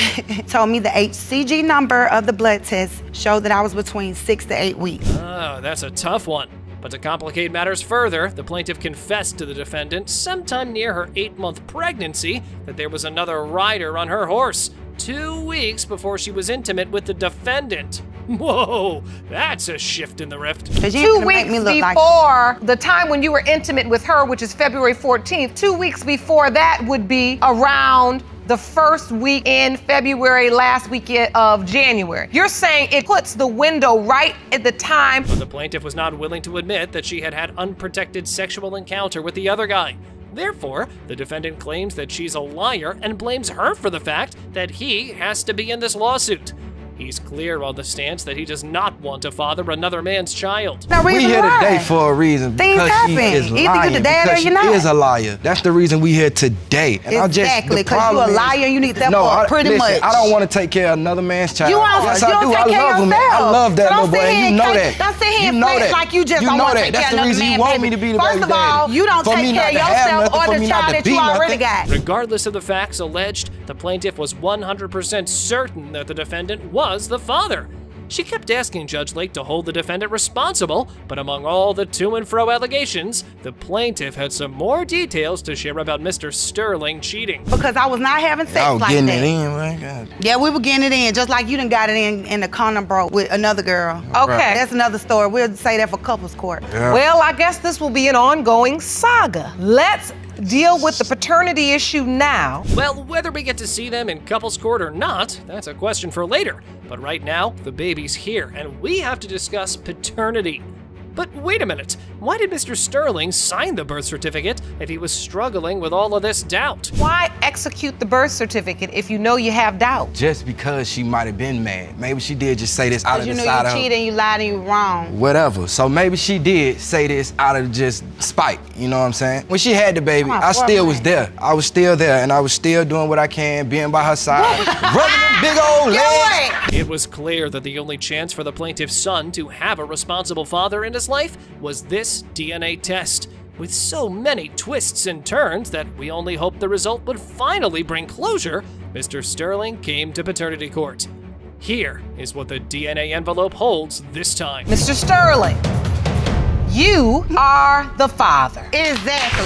Told me the HCG number of the blood test showed that I was between 6 to 8 weeks. Oh, that's a tough one. But to complicate matters further, the plaintiff confessed to the defendant sometime near her 8-month pregnancy that there was another rider on her horse 2 weeks before she was intimate with the defendant. Whoa, that's a shift in the rift. 2 weeks before the time when you were intimate with her, which is February 14th, 2 weeks before that would be around the first week in February, last weekend of January. You're saying it puts the window right at the time. But the plaintiff was not willing to admit that she had had unprotected sexual encounter with the other guy. Therefore, the defendant claims that she's a liar and blames her for the fact that he has to be in this lawsuit. He's clear on the stance that he does not want to father another man's child. We here today for a reason. Things because happen. she is Either lying. you're the dad because or you're not. She is a liar. That's the reason we here today. And Exactly, the because problem you're a liar, you need that no, part pretty listen, much. I don't want to take care of another man's child. You don't, yes, you I don't do. take I care love of him. yourself. I love that So little boy. And you know that. Don't sit here you and know flex that. like you just you don't know want to that. take That's care the of reason another you man, want me baby. to be the First baby of all, daddy. you don't For take me care not of to have yourself nothing, or for the me not child to that be you already nothing. got. Regardless of the facts alleged, the plaintiff was 100% certain that the defendant was the father. She kept asking Judge Lake to hold the defendant responsible, but among all the to and fro allegations, the plaintiff had some more details to share about Mr. Sterling cheating. Because I was not having sex Y'all like getting that. it in, right? God. Yeah, we were getting it in, just like you done got it in the condom broke with another girl. Okay. That's another story. We'll say that for couples court. Yeah. Well, I guess this will be an ongoing saga. Let's deal with the paternity issue now. Well, whether we get to see them in couples court or not, that's a question for later. But right now, the baby's here, and we have to discuss paternity. But wait a minute, why did Mr. Sterling sign the birth certificate if he was struggling with all of this doubt? Why execute the birth certificate if you know you have doubt? Just because she might have been mad. Maybe she did just say this out of Because the you know side you of her. cheated and you lied and you wrong. Whatever. So maybe she did say this out of just spite, you know what I'm saying? When she had the baby, I still was there. I was still there, and I was still doing what I can, being by her side, rubbing them big old legs. It was clear that the only chance for the plaintiff's son to have a responsible father in his life was this DNA test. With so many twists and turns that we only hoped the result would finally bring closure, Mr. Sterling came to paternity court. Here is what the DNA envelope holds this time. Mr. Sterling, you are the father. Exactly.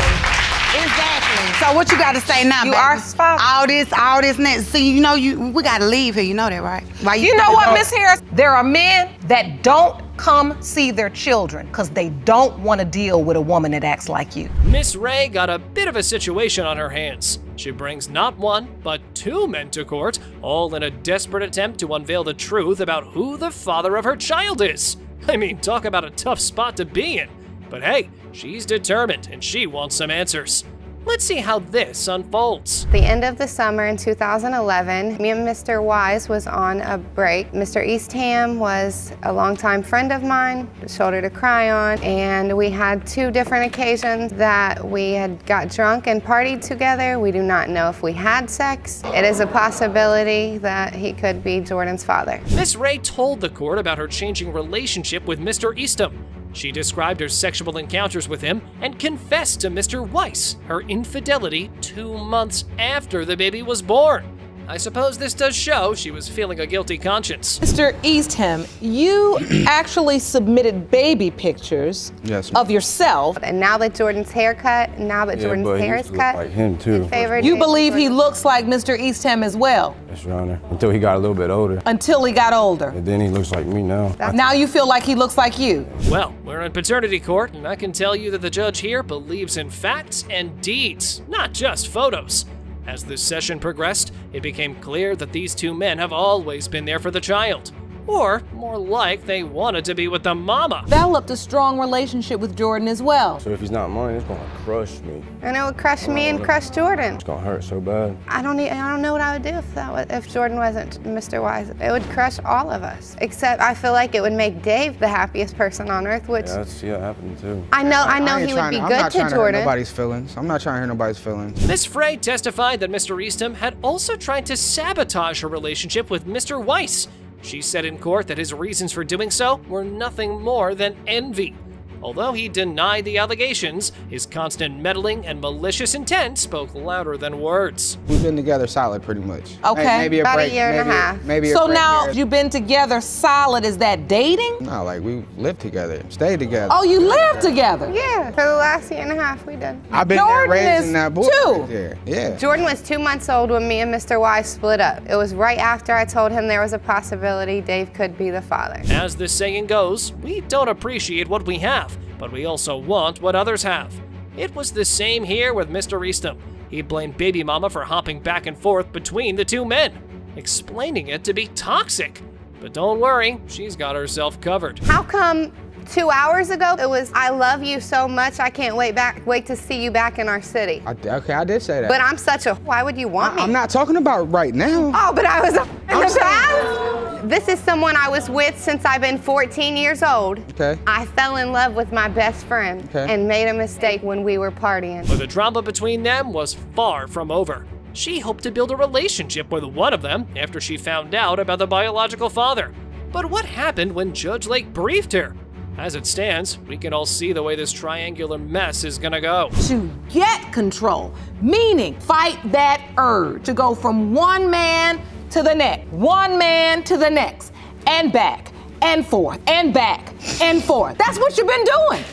So what you got to say now, You baby? are his father. All this, next. See, you know, we got to leave here. You know that, right? Why You know what, Miss Harris? There are men that don't come see their children because they don't want to deal with a woman that acts like you. Miss Ray got a bit of a situation on her hands. She brings not one, but two men to court, all in a desperate attempt to unveil the truth about who the father of her child is. I mean, talk about a tough spot to be in. But hey, she's determined and she wants some answers. Let's see how this unfolds. The end of the summer in 2011, me and Mr. Wise was on a break. Mr. Eastham was a longtime friend of mine, a shoulder to cry on, and we had two different occasions that we had got drunk and partied together. We do not know if we had sex. It is a possibility that he could be Jordan's father. Miss Ray told the court about her changing relationship with Mr. Eastham. She described her sexual encounters with him and confessed to Mr. Weiss her infidelity 2 months after the baby was born. I suppose this does show she was feeling a guilty conscience. Mr. Eastham, you actually submitted baby pictures of yourself. And now that Jordan's hair cut, now that Jordan's hair is cut, like him too. You believe he looks like Mr. Eastham as well? Yes, Your Honor. Until he got a little bit older. Until he got older. And then he looks like me now. Now you feel like he looks like you? Well, we're in paternity court, and I can tell you that the judge here believes in facts and deeds, not just photos. As this session progressed, it became clear that these two men have always been there for the child. Or, more like, they wanted to be with the mama. Developed a strong relationship with Jordan as well. So if he's not mine, it's gonna crush me. And it would crush me and crush Jordan. It's gonna hurt so bad. I don't know what I would do if Jordan wasn't Mr. Wise. It would crush all of us. Except I feel like it would make Dave the happiest person on earth, which Yeah, I see it happening too. I know he would be good to Jordan. Nobody's feelings. I'm not trying to hurt nobody's feelings. Miss Frey testified that Mr. Eastham had also tried to sabotage her relationship with Mr. Weiss. She said in court that his reasons for doing so were nothing more than envy. Although he denied the allegations, his constant meddling and malicious intent spoke louder than words. We've been together solid pretty much. Okay. Maybe About break, a year and a half. Maybe So a break now here. you've been together solid, is that dating? No, like we lived together, stayed together. Oh, you live together? Yeah, for the last year and a half we did. I've been Jordan there is raising that boy. two. Right there. Yeah. Jordan was 2 months old when me and Mr. Wise split up. It was right after I told him there was a possibility Dave could be the father. As the saying goes, we don't appreciate what we have, but we also want what others have. It was the same here with Mr. Eastham. He blamed baby mama for hopping back and forth between the two men, explaining it to be toxic. But don't worry, she's got herself covered. How come 2 hours ago it was, I love you so much, I can't wait to see you back in our city. Okay, I did say that. But I'm such a, why would you want me? I'm not talking about right now. Oh, but I was in the past? This is someone I was with since I've been 14 years old. Okay. I fell in love with my best friend and made a mistake when we were partying. But the drama between them was far from over. She hoped to build a relationship with one of them after she found out about the biological father. But what happened when Judge Lake briefed her? As it stands, we can all see the way this triangular mess is gonna go. To get control, meaning fight that urge to go from one man to the next, one man to the next. and back and forth and back and forth. That's what you've been doing.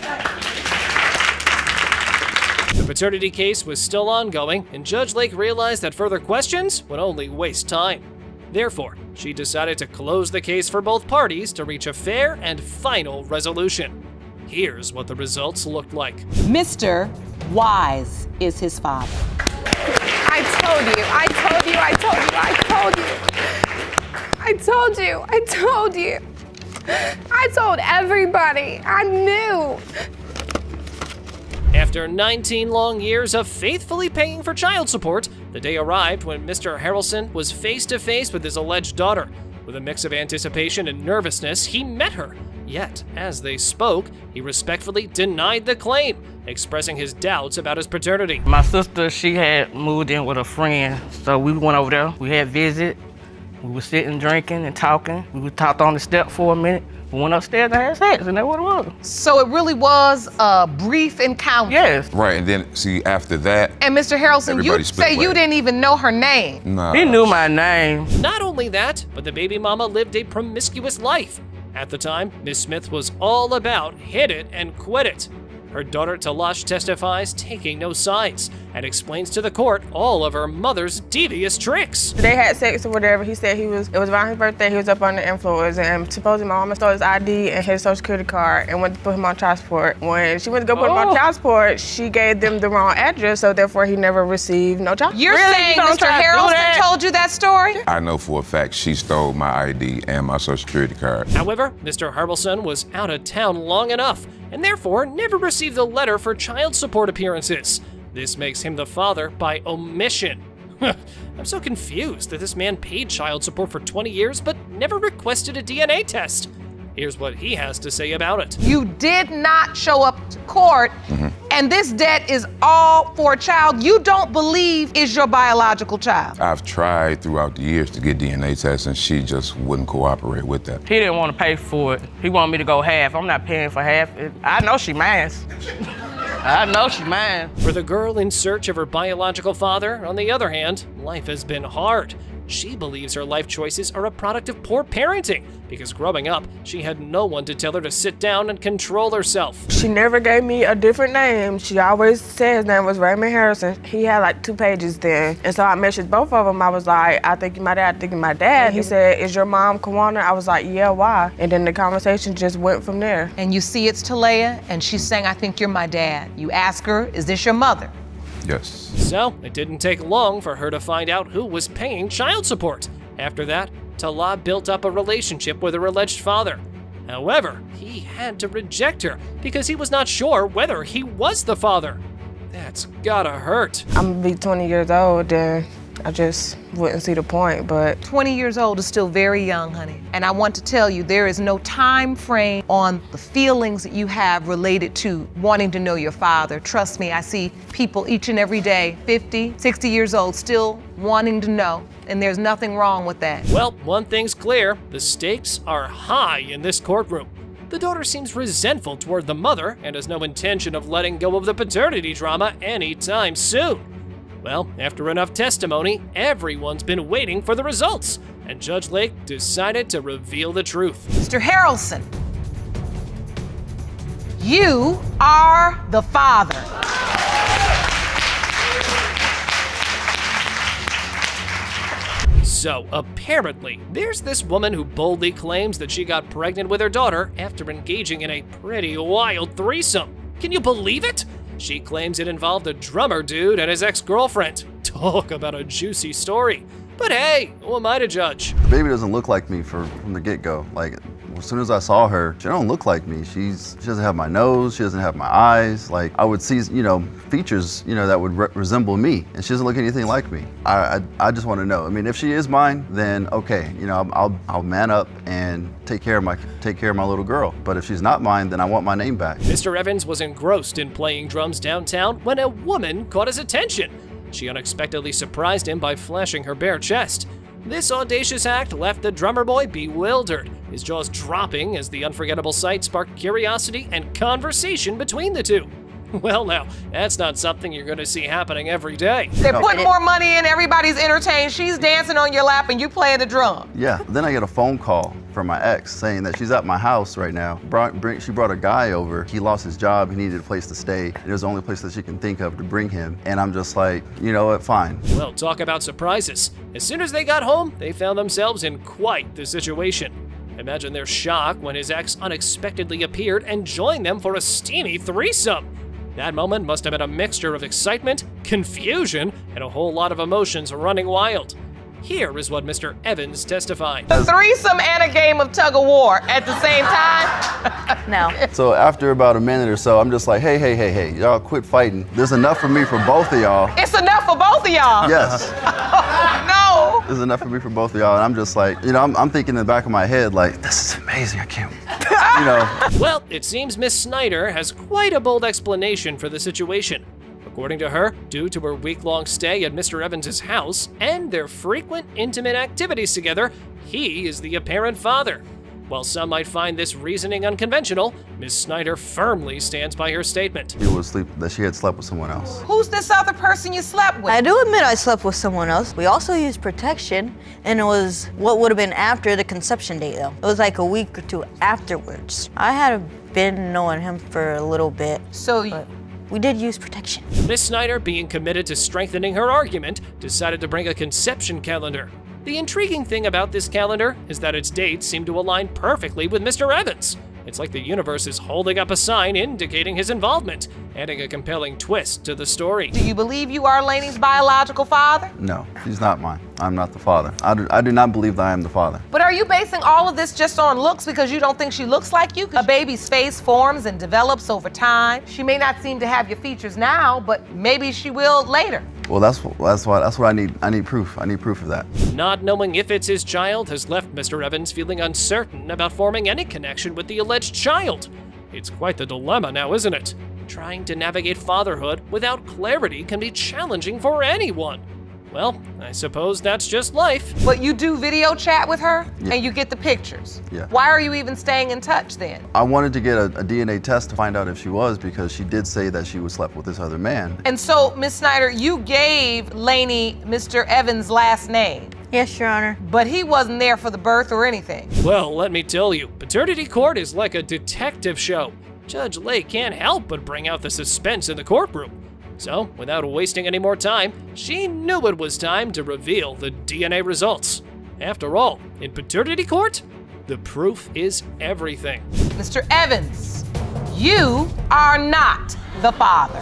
The paternity case was still ongoing, and Judge Lake realized that further questions would only waste time. Therefore, she decided to close the case for both parties to reach a fair and final resolution. Here's what the results looked like. Mr. Wise is his father. I told you. I told everybody. I knew. After 19 long years of faithfully paying for child support, the day arrived when Mr. Haralson was face to face with his alleged daughter. With a mix of anticipation and nervousness, he met her. Yet, as they spoke, he respectfully denied the claim, expressing his doubts about his paternity. My sister, she had moved in with a friend, so we went over there. We had visit. We were sitting, drinking, and talking. We talked on the step for a minute. We went upstairs and had sex, and that's what it was. So it really was a brief encounter. Yes. Right, and then see after that. And Mr. Haralson, you everybody split say you ways. didn't even know her name. Nah. He knew my name. Not only that, but the baby mama lived a promiscuous life. At the time, Miss Smith was all about hit it and quit it. Her daughter Talash testifies, taking no sides, and explains to the court all of her mother's devious tricks. They had sex or whatever. He said it was around his birthday, he was up under influence, and supposedly my mama stole his ID and his social security card and went to put him on child support. When she went to go put him on child support, she gave them the wrong address, so therefore he never received no child support. You're saying Mr. Haralson told you that story? I know for a fact she stole my ID and my social security card. However, Mr. Haralson was out of town long enough, and therefore never received a letter for child support appearances. This makes him the father by omission. I'm so confused that this man paid child support for 20 years but never requested a DNA test. Here's what he has to say about it. You did not show up to court, and this debt is all for a child you don't believe is your biological child. I've tried throughout the years to get DNA tests and she just wouldn't cooperate with that. He didn't want to pay for it. He wanted me to go half. I'm not paying for half. I know she mine. I know she mine. For the girl in search of her biological father, on the other hand, life has been hard. She believes her life choices are a product of poor parenting because growing up, she had no one to tell her to sit down and control herself. She never gave me a different name. She always said his name was Raymond Harrison. He had like 2 pages then. And so I messaged both of them. I was like, I think you're my dad, I think you're my dad. He said, is your mom Kawana? I was like, yeah, why? And then the conversation just went from there. And you see it's Talea, and she's saying, I think you're my dad. You ask her, is this your mother? Yes. So, it didn't take long for her to find out who was paying child support. After that, Tala built up a relationship with her alleged father. However, he had to reject her because he was not sure whether he was the father. That's gotta hurt. I'm gonna be 20 years old and I just wouldn't see the point, but 20 years old is still very young, honey. And I want to tell you, there is no time frame on the feelings that you have related to wanting to know your father. Trust me, I see people each and every day, 50, 60 years old, still wanting to know, and there's nothing wrong with that. Well, one thing's clear, the stakes are high in this courtroom. The daughter seems resentful toward the mother and has no intention of letting go of the paternity drama anytime soon. Well, after enough testimony, everyone's been waiting for the results, and Judge Lake decided to reveal the truth. Mr. Haralson, you are the father. So, apparently, there's this woman who boldly claims that she got pregnant with her daughter after engaging in a pretty wild threesome. Can you believe it? She claims it involved a drummer dude and his ex-girlfriend. Talk about a juicy story. But hey, who am I to judge? The baby doesn't look like me from the get-go. Like, as soon as I saw her, she don't look like me. She doesn't have my nose, she doesn't have my eyes. Like, I would see, features, that would resemble me, and she doesn't look anything like me. I just want to know. I mean, if she is mine, then okay, I'll man up and take care of my little girl. But if she's not mine, then I want my name back. Mr. Evans was engrossed in playing drums downtown when a woman caught his attention. She unexpectedly surprised him by flashing her bare chest. This audacious act left the drummer boy bewildered, his jaws dropping as the unforgettable sight sparked curiosity and conversation between the two. Well, now, that's not something you're going to see happening every day. They're putting more money in, everybody's entertained, she's dancing on your lap and you playing the drum. Yeah, then I get a phone call from my ex saying that she's at my house right now. She brought a guy over. He lost his job, he needed a place to stay. It was the only place that she can think of to bring him. And I'm just like, you know what, fine. Well, talk about surprises. As soon as they got home, they found themselves in quite the situation. Imagine their shock when his ex unexpectedly appeared and joined them for a steamy threesome. That moment must have been a mixture of excitement, confusion, and a whole lot of emotions running wild. Here is what Mr. Evans testified. A threesome and a game of tug of war at the same time? No. So after about a minute or so, I'm just like, hey, y'all quit fighting. There's enough for me for both of y'all. It's enough for both of y'all? Yes. No. There's enough for me for both of y'all. And I'm just like, you know, I'm thinking in the back of my head, like, this is amazing, I can't, you know. Well, it seems Miss Snyder has quite a bold explanation for the situation. According to her, due to her week-long stay at Mr. Evans' house and their frequent intimate activities together, he is the apparent father. While some might find this reasoning unconventional, Miss Snyder firmly stands by her statement. That she had slept with someone else. Who's this other person you slept with? I do admit I slept with someone else. We also used protection, and it was what would have been after the conception date, though. It was like a week or two afterwards. I had been knowing him for a little bit. So we did use protection. Miss Snyder, being committed to strengthening her argument, decided to bring a conception calendar. The intriguing thing about this calendar is that its dates seem to align perfectly with Mr. Evans. It's like the universe is holding up a sign indicating his involvement, adding a compelling twist to the story. Do you believe you are Lainey's biological father? No, she's not mine. I'm not the father. I do not believe that I am the father. But are you basing all of this just on looks because you don't think she looks like you? A baby's face forms and develops over time. She may not seem to have your features now, but maybe she will later. Well, that's what I need. I need proof. I need proof of that. Not knowing if it's his child has left Mr. Evans feeling uncertain about forming any connection with the alleged child. It's quite the dilemma now, isn't it? Trying to navigate fatherhood without clarity can be challenging for anyone. Well, I suppose that's just life. But you do video chat with her, Yeah. and you get the pictures. Yeah. Why are you even staying in touch then? I wanted to get a DNA test to find out if she was, because she did say that she was slept with this other man. And so, Miss Snyder, you gave Lainey Mr. Evans' last name. Yes, Your Honor. But he wasn't there for the birth or anything. Well, let me tell you, paternity court is like a detective show. Judge Lake can't help but bring out the suspense in the courtroom. So, without wasting any more time, she knew it was time to reveal the DNA results. After all, in paternity court, the proof is everything. Mr. Evans, you are not the father.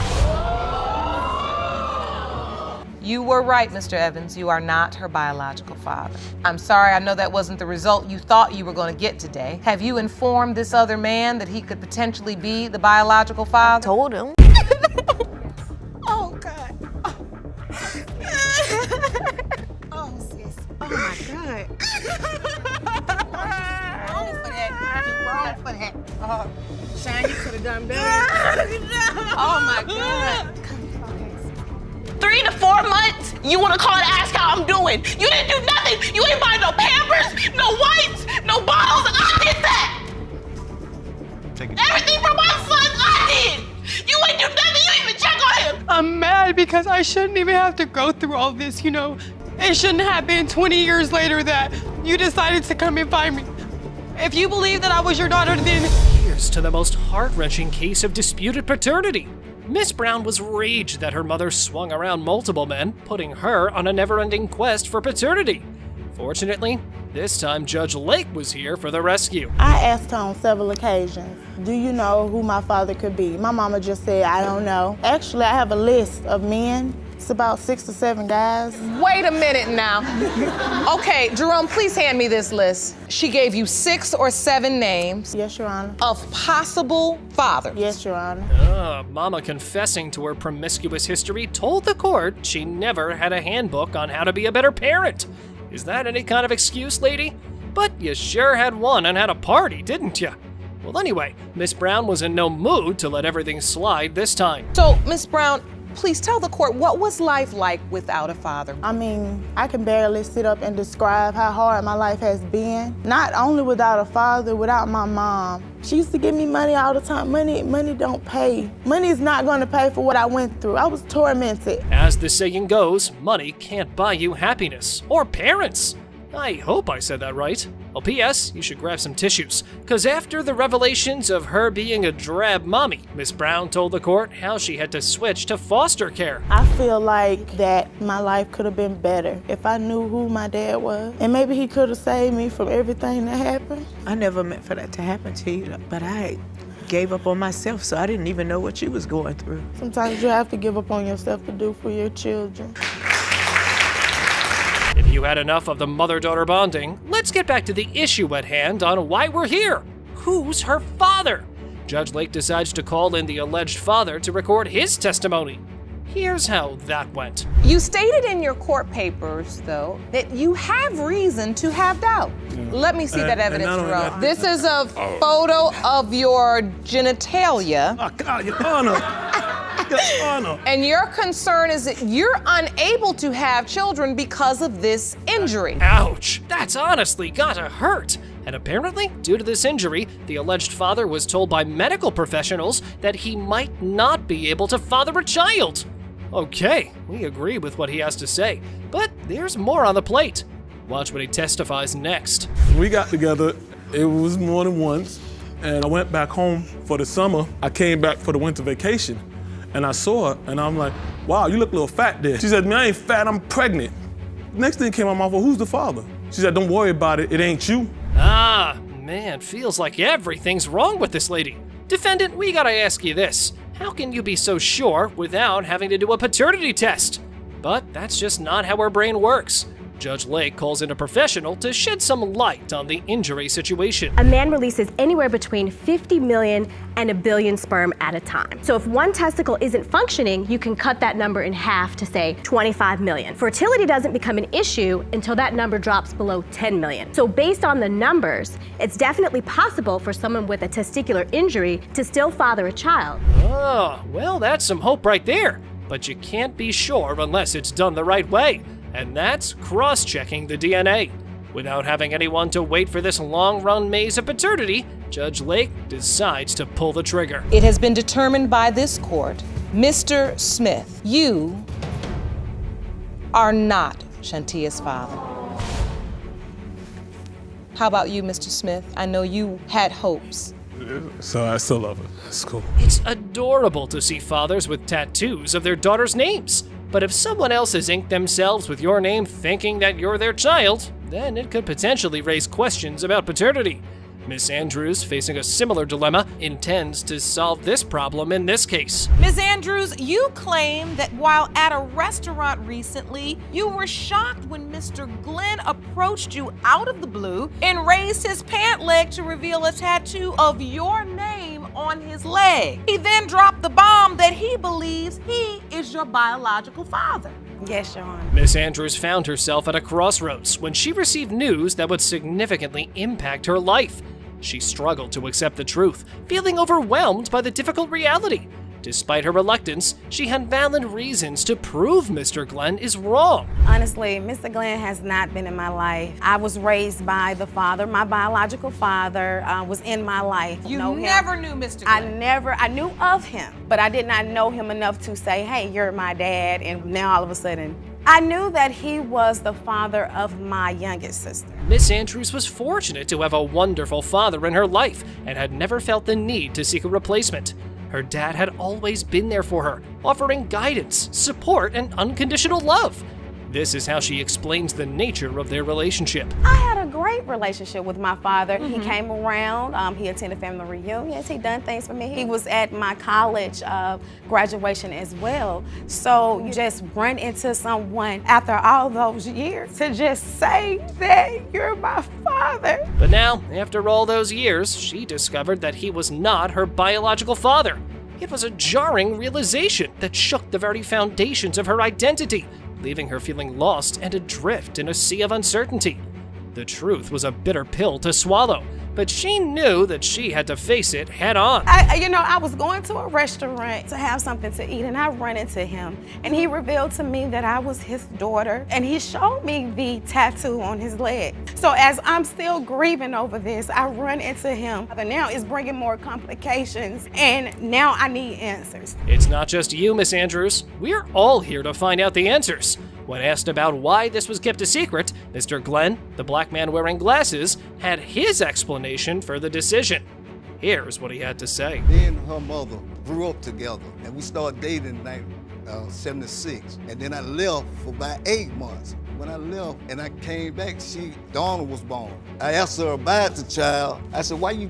You were right, Mr. Evans. You are not her biological father. I'm sorry, I know that wasn't the result you thought you were going to get today. Have you informed this other man that he could potentially be the biological father? I told him. Oh, God. Oh, sis. Oh, my God. Wrong for that. You're wrong for that. Shine, you could have done better. Oh, my God. 3 to 4 months, you want to call and ask how I'm doing. You didn't do nothing. You ain't buy no Pampers, no wipes, no bottles. I did that. Everything for my son, I did. You ain't do nothing. You didn't even check on him. I'm mad because I shouldn't even have to go through all this, you know. It shouldn't have been 20 years later that you decided to come and find me. If you believe that I was your daughter, then... Here's to the most heart-wrenching case of disputed paternity. Miss Brown was raged that her mother swung around multiple men, putting her on a never-ending quest for paternity. Fortunately, this time Judge Lake was here for the rescue. I asked her on several occasions, do you know who my father could be? My mama just said, I don't know. Actually, I have a list of men. It's about 6 or 7 guys. Wait a minute now. Okay, Jerome, please hand me this list. She gave you 6 or 7 names. Yes, Your Honor. Of possible fathers. Yes, Your Honor. Mama, confessing to her promiscuous history, told the court she never had a handbook on how to be a better parent. Is that any kind of excuse, lady? But you sure had one and had a party, didn't you? Well, anyway, Miss Brown was in no mood to let everything slide this time. So, Miss Brown, Please tell the court, what was life like without a father? I mean, I can barely sit up and describe how hard my life has been. Not only without a father, without my mom. She used to give me money all the time. Money don't pay. Money is not going to pay for what I went through. I was tormented. As the saying goes, money can't buy you happiness or parents. I hope I said that right. Well, P.S. you should grab some tissues, because after the revelations of her being a drab mommy, Miss Brown told the court how she had to switch to foster care. I feel like that my life could have been better if I knew who my dad was. And maybe he could have saved me from everything that happened. I never meant for that to happen to you, but I gave up on myself, so I didn't even know what you was going through. Sometimes you have to give up on yourself to do for your children. If you had enough of the mother-daughter bonding, let's get back to the issue at hand on why we're here. Who's her father? Judge Lake decides to call in the alleged father to record his testimony. Here's how that went. You stated in your court papers, though, that you have reason to have doubt. Let me see that evidence, Jerome. This is a photo of your genitalia. Oh, God, Your Honor. Your Honor. And your concern is that you're unable to have children because of this injury. Ouch! That's honestly gotta hurt. And apparently, due to this injury, the alleged father was told by medical professionals that he might not be able to father a child. Okay, we agree with what he has to say, but there's more on the plate. Watch when he testifies next. We got together, it was more than once, and I went back home for the summer. I came back for the winter vacation, and I saw her, and I'm like, wow, you look a little fat there. She said, man, I ain't fat, I'm pregnant. Next thing came out my mouth, well, who's the father? She said, don't worry about it, it ain't you. Ah, man, feels like everything's wrong with this lady. Defendant, we gotta ask you this. How can you be so sure without having to do a paternity test? But that's just not how her brain works. Judge Lake calls in a professional to shed some light on the injury situation. A man releases anywhere between 50 million and 1 billion sperm at a time. So if one testicle isn't functioning, you can cut that number in half to say 25 million. Fertility doesn't become an issue until that number drops below 10 million. So based on the numbers, it's definitely possible for someone with a testicular injury to still father a child. Oh, well, that's some hope right there. But you can't be sure unless it's done the right way. And that's cross-checking the DNA. Without having anyone to wait for this long-run maze of paternity, Judge Lake decides to pull the trigger. It has been determined by this court, Mr. Smith, you are not Shantia's father. How about you, Mr. Smith? I know you had hopes. So I still love her, it's cool. It's adorable to see fathers with tattoos of their daughters' names. But if someone else has inked themselves with your name thinking that you're their child, then it could potentially raise questions about paternity. Miss Andrews, facing a similar dilemma, intends to solve this problem in this case. Ms. Andrews, you claim that while at a restaurant recently, you were shocked when Mr. Glenn approached you out of the blue and raised his pant leg to reveal a tattoo of your name on his leg. He then dropped the bomb that he believes he is your biological father. Yes, Your Honor. Miss Andrews found herself at a crossroads when she received news that would significantly impact her life. She struggled to accept the truth, feeling overwhelmed by the difficult reality. Despite her reluctance, she had valid reasons to prove Mr. Glenn is wrong. Honestly, Mr. Glenn has not been in my life. I was raised by the father. My biological father was in my life. You never knew Mr. Glenn? I knew of him, but I did not know him enough to say, hey, you're my dad, and now all of a sudden, I knew that he was the father of my youngest sister. Miss Andrews was fortunate to have a wonderful father in her life and had never felt the need to seek a replacement. Her dad had always been there for her, offering guidance, support, and unconditional love. This is how she explains the nature of their relationship. I had a great relationship with my father. He came around, he attended family reunions, he done things for me. He was at my college graduation as well. So you just run into someone after all those years to just say that you're my father. But now, after all those years, she discovered that he was not her biological father. It was a jarring realization that shook the very foundations of her identity, leaving her feeling lost and adrift in a sea of uncertainty. The truth was a bitter pill to swallow, but she knew that she had to face it head on. I was going to a restaurant to have something to eat, and I run into him, and he revealed to me that I was his daughter, and he showed me the tattoo on his leg. So as I'm still grieving over this, I run into him. But now it's bringing more complications, and now I need answers. It's not just you, Miss Andrews. We're all here to find out the answers. When asked about why this was kept a secret, Mr. Glenn, the black man wearing glasses, had his explanation for the decision. Here's what he had to say. Me and her mother grew up together, and we started dating in 1976. And then I left for about 8 months. When I left and I came back, Donna was born. I asked her about the child. I said, why you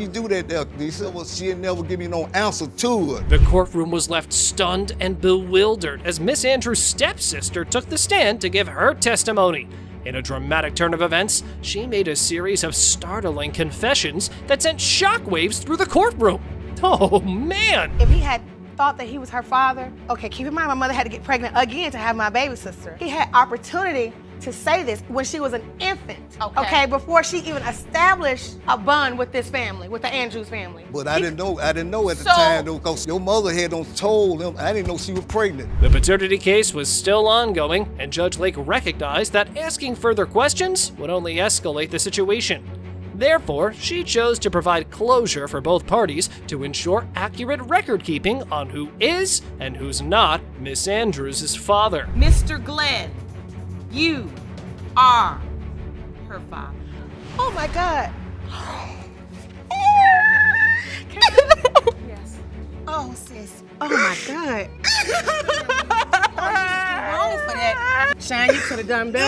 do that there? He said, well, she'd never give me no answer to it. The courtroom was left stunned and bewildered as Miss Andrews' stepsister took the stand to give her testimony. In a dramatic turn of events, she made a series of startling confessions that sent shockwaves through the courtroom. Oh, man! If he had thought that he was her father, okay, keep in mind my mother had to get pregnant again to have my baby sister. He had opportunity to say this when she was an infant, okay, before she even established a bond with this family, with the Andrews family. But I didn't know at the time, though, because your mother had told him, I didn't know she was pregnant. The paternity case was still ongoing, and Judge Lake recognized that asking further questions would only escalate the situation. Therefore, she chose to provide closure for both parties to ensure accurate record keeping on who is and who's not Miss Andrews' father. Mr. Glenn, you are her father. Oh my God. Yes. Oh, sis. Oh my God. Wrong for that. Shine, you could have done better.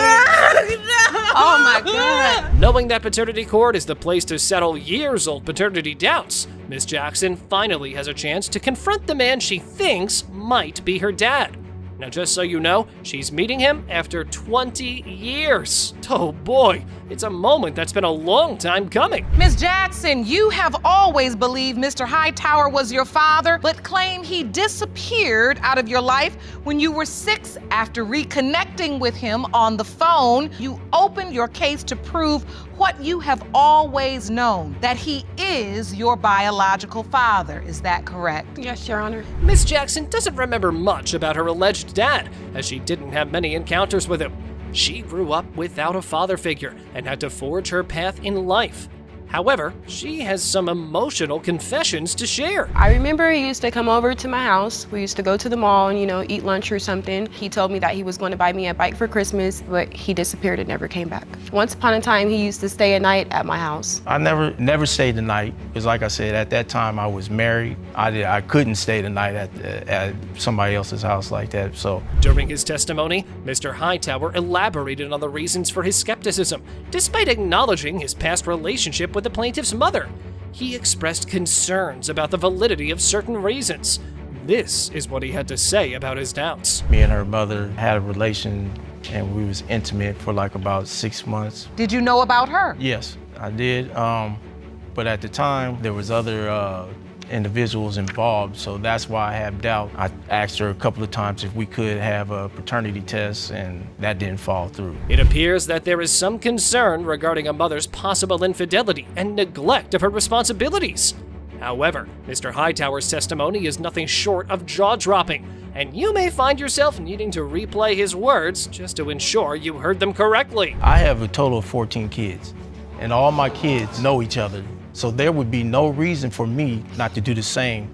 Oh my God. Knowing that paternity court is the place to settle years-old paternity doubts, Miss Jackson finally has a chance to confront the man she thinks might be her dad. Now, just so you know, she's meeting him after 20 years. Oh boy, it's a moment that's been a long time coming. Miss Jackson, you have always believed Mr. Hightower was your father, but claim he disappeared out of your life when you were 6 after reconnecting with him on the phone. You opened your case to prove what you have always known, that he is your biological father. Is that correct? Yes, Your Honor. Miss Jackson doesn't remember much about her alleged dad, as she didn't have many encounters with him. She grew up without a father figure and had to forge her path in life. However, she has some emotional confessions to share. I remember he used to come over to my house. We used to go to the mall and, eat lunch or something. He told me that he was going to buy me a bike for Christmas, but he disappeared and never came back. Once upon a time, he used to stay a night at my house. I never stayed the night, because like I said, at that time I was married. I couldn't stay the night at somebody else's house like that, so. During his testimony, Mr. Hightower elaborated on the reasons for his skepticism, despite acknowledging his past relationship with the plaintiff's mother. He expressed concerns about the validity of certain reasons. This is what he had to say about his doubts. Me and her mother had a relation, and we was intimate for like about 6 months. Did you know about her? Yes, I did. But at the time, there was other individuals involved, so that's why I have doubt. I asked her a couple of times if we could have a paternity test, and that didn't fall through. It appears that there is some concern regarding a mother's possible infidelity and neglect of her responsibilities. However, Mr. Hightower's testimony is nothing short of jaw-dropping, and you may find yourself needing to replay his words just to ensure you heard them correctly. I have a total of 14 kids, and all my kids know each other. So there would be no reason for me not to do the same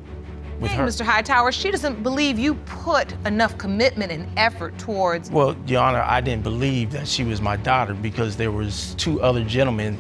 with her. Mr. Hightower, she doesn't believe you put enough commitment and effort towards... Well, Your Honor, I didn't believe that she was my daughter because there was 2 other gentlemen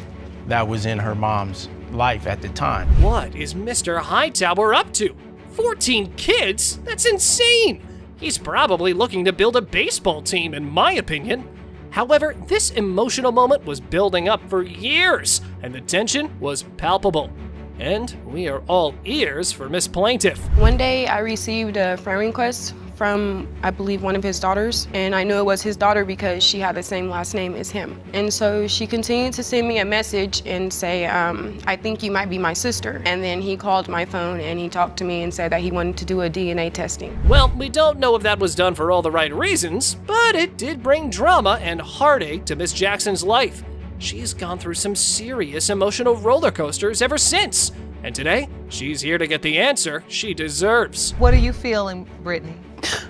that was in her mom's life at the time. What is Mr. Hightower up to? 14 kids? That's insane! He's probably looking to build a baseball team, in my opinion. However, this emotional moment was building up for years, and the tension was palpable. And we are all ears for Miss Plaintiff. One day, I received a friend request from, I believe, one of his daughters, and I knew it was his daughter because she had the same last name as him. And so she continued to send me a message and say, I think you might be my sister. And then he called my phone and he talked to me and said that he wanted to do a DNA testing. Well, we don't know if that was done for all the right reasons, but it did bring drama and heartache to Miss Jackson's life. she's gone through some serious emotional roller coasters ever since. And today, she's here to get the answer she deserves. What are you feeling, Brittany?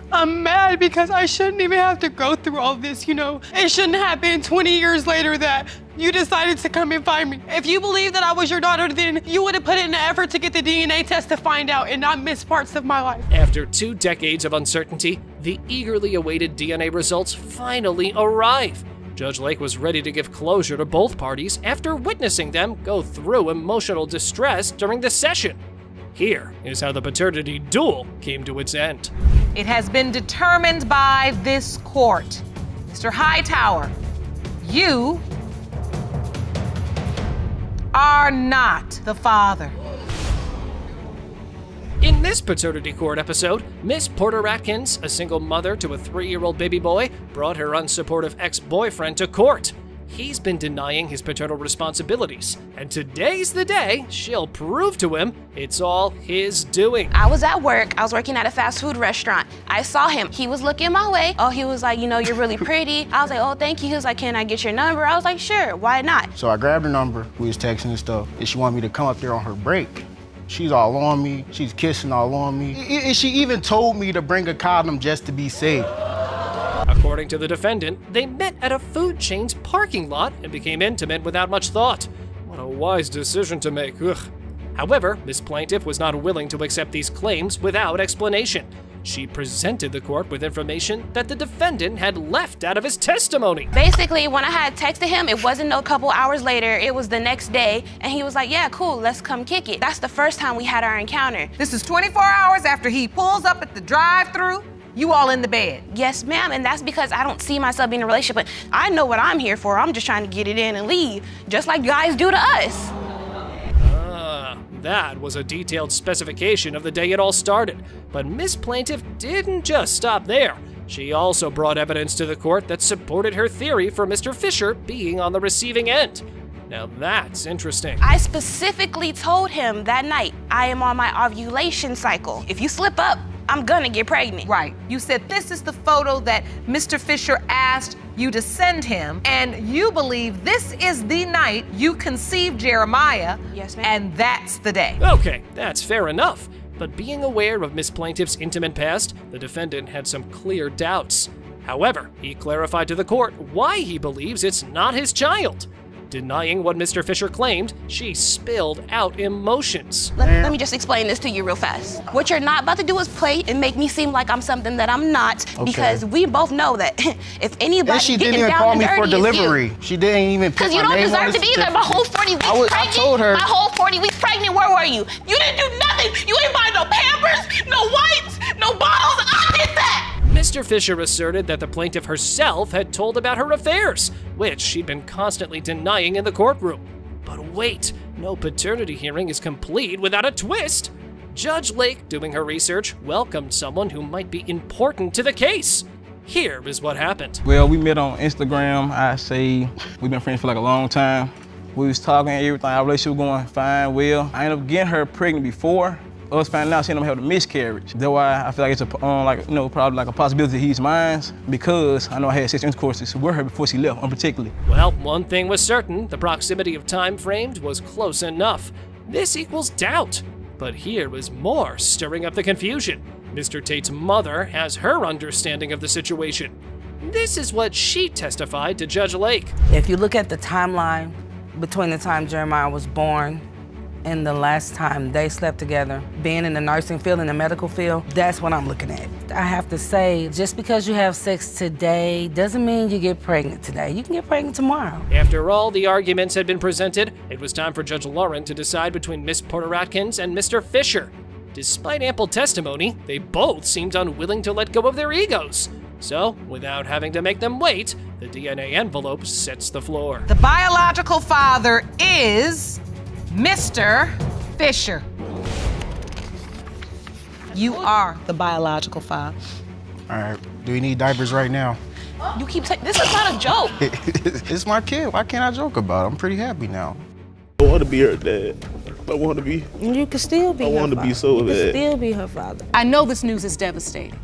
I'm mad because I shouldn't even have to go through all this, It shouldn't have been 20 years later that you decided to come and find me. If you believe that I was your daughter, then you would have put in the effort to get the DNA test to find out and not miss parts of my life. After 2 decades of uncertainty, the eagerly awaited DNA results finally arrive. Judge Lake was ready to give closure to both parties after witnessing them go through emotional distress during the session. Here is how the paternity duel came to its end. It has been determined by this court. Mr. Hightower, you are not the father. In this paternity court episode, Miss Porter Atkins, a single mother to a 3-year-old baby boy, brought her unsupportive ex-boyfriend to court. He's been denying his paternal responsibilities, and today's the day she'll prove to him it's all his doing. I was at work. I was working at a fast food restaurant. I saw him. He was looking my way. Oh, he was like, you're really pretty. I was like, oh, thank you. He was like, can I get your number? I was like, sure, why not? So I grabbed her number. We was texting and stuff, and she wanted me to come up there on her break. She's all on me. She's kissing all on me. And she even told me to bring a condom just to be safe. According to the defendant, they met at a food chain's parking lot and became intimate without much thought. What a wise decision to make, ugh. However, Miss Plaintiff was not willing to accept these claims without explanation. She presented the court with information that the defendant had left out of his testimony. Basically, when I had texted him, it wasn't a couple hours later, it was the next day, and he was like, yeah, cool, let's come kick it. That's the first time we had our encounter. This is 24 hours after he pulls up at the drive-thru. You all in the bed? Yes, ma'am, and that's because I don't see myself being in a relationship, but I know what I'm here for. I'm just trying to get it in and leave, just like guys do to us. That was a detailed specification of the day it all started. But Miss Plaintiff didn't just stop there. She also brought evidence to the court that supported her theory for Mr. Fisher being on the receiving end. Now that's interesting. I specifically told him that night, I am on my ovulation cycle. If you slip up, I'm gonna get pregnant. Right. You said this is the photo that Mr. Fisher asked you to send him, and you believe this is the night you conceived Jeremiah. Yes, ma'am. And that's the day. Okay, that's fair enough. But being aware of Miss Plaintiff's intimate past, the defendant had some clear doubts. However, he clarified to the court why he believes it's not his child. Denying what Mr. Fisher claimed, she spilled out emotions. Let me just explain this to you real fast. What you're not about to do is play and make me seem like I'm something that I'm not, because we both know that if anybody And she getting didn't even down call and me dirty for is delivery. you. She didn't even put Because you my don't name on deserve the to be there. My whole 40 weeks pregnant. I told her. My whole 40 weeks pregnant, where were you? You didn't do nothing. You ain't buy no Pampers, no wipes, no bottles. I did that. Mr. Fisher asserted that the plaintiff herself had told about her affairs, which she'd been constantly denying in the courtroom. But wait, no paternity hearing is complete without a twist. Judge Lake, doing her research, welcomed someone who might be important to the case. Here is what happened. Well, we met on Instagram. I say we've been friends for like a long time. We was talking and everything. Our relationship was going fine, well. I ended up getting her pregnant before. Us finding out she ended up having a miscarriage. That's why I feel like it's a, probably like a possibility he's mine, because I know I had sexual intercourse with her before she left, unprotectedly. Well, one thing was certain, the proximity of time framed was close enough. This equals doubt. But here was more stirring up the confusion. Mr. Tate's mother has her understanding of the situation. This is what she testified to Judge Lake. If you look at the timeline between the time Jeremiah was born and the last time they slept together, being in the nursing field, in the medical field, that's what I'm looking at. I have to say, just because you have sex today doesn't mean you get pregnant today. You can get pregnant tomorrow. After all the arguments had been presented, it was time for Judge Lauren to decide between Miss Porter Atkins and Mr. Fisher. Despite ample testimony, they both seemed unwilling to let go of their egos. So, without having to make them wait, the DNA envelope sets the floor. The biological father is Mr. Fisher. You are the biological father. All right, do you need diapers right now? You keep saying, this is not a joke. It's my kid, why can't I joke about it? I'm pretty happy now. I want to be her dad. I want to be. You can still be her father. I want to be so You bad. can still be her father. I know this news is devastating.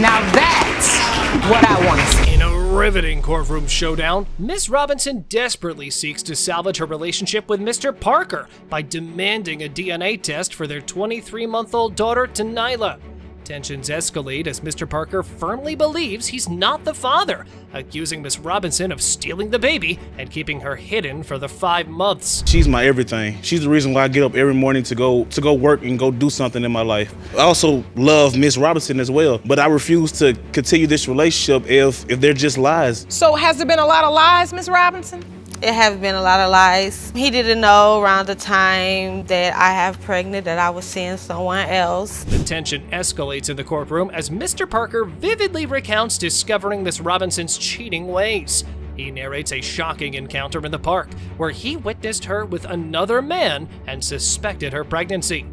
Now that what I want to see. In a riveting courtroom showdown, Miss Robinson desperately seeks to salvage her relationship with Mr. Parker by demanding a DNA test for their 23-month-old daughter, Nyla. Tensions escalate as Mr. Parker firmly believes he's not the father, accusing Miss Robinson of stealing the baby and keeping her hidden for the 5 months. She's my everything. She's the reason why I get up every morning to go work and go do something in my life. I also love Miss Robinson as well, but I refuse to continue this relationship if they're just lies. So has there been a lot of lies, Miss Robinson? It have been a lot of lies. He didn't know around the time that I have pregnant that I was seeing someone else. The tension escalates in the courtroom as Mr. Parker vividly recounts discovering Miss Robinson's cheating ways. He narrates a shocking encounter in the park where he witnessed her with another man and suspected her pregnancy.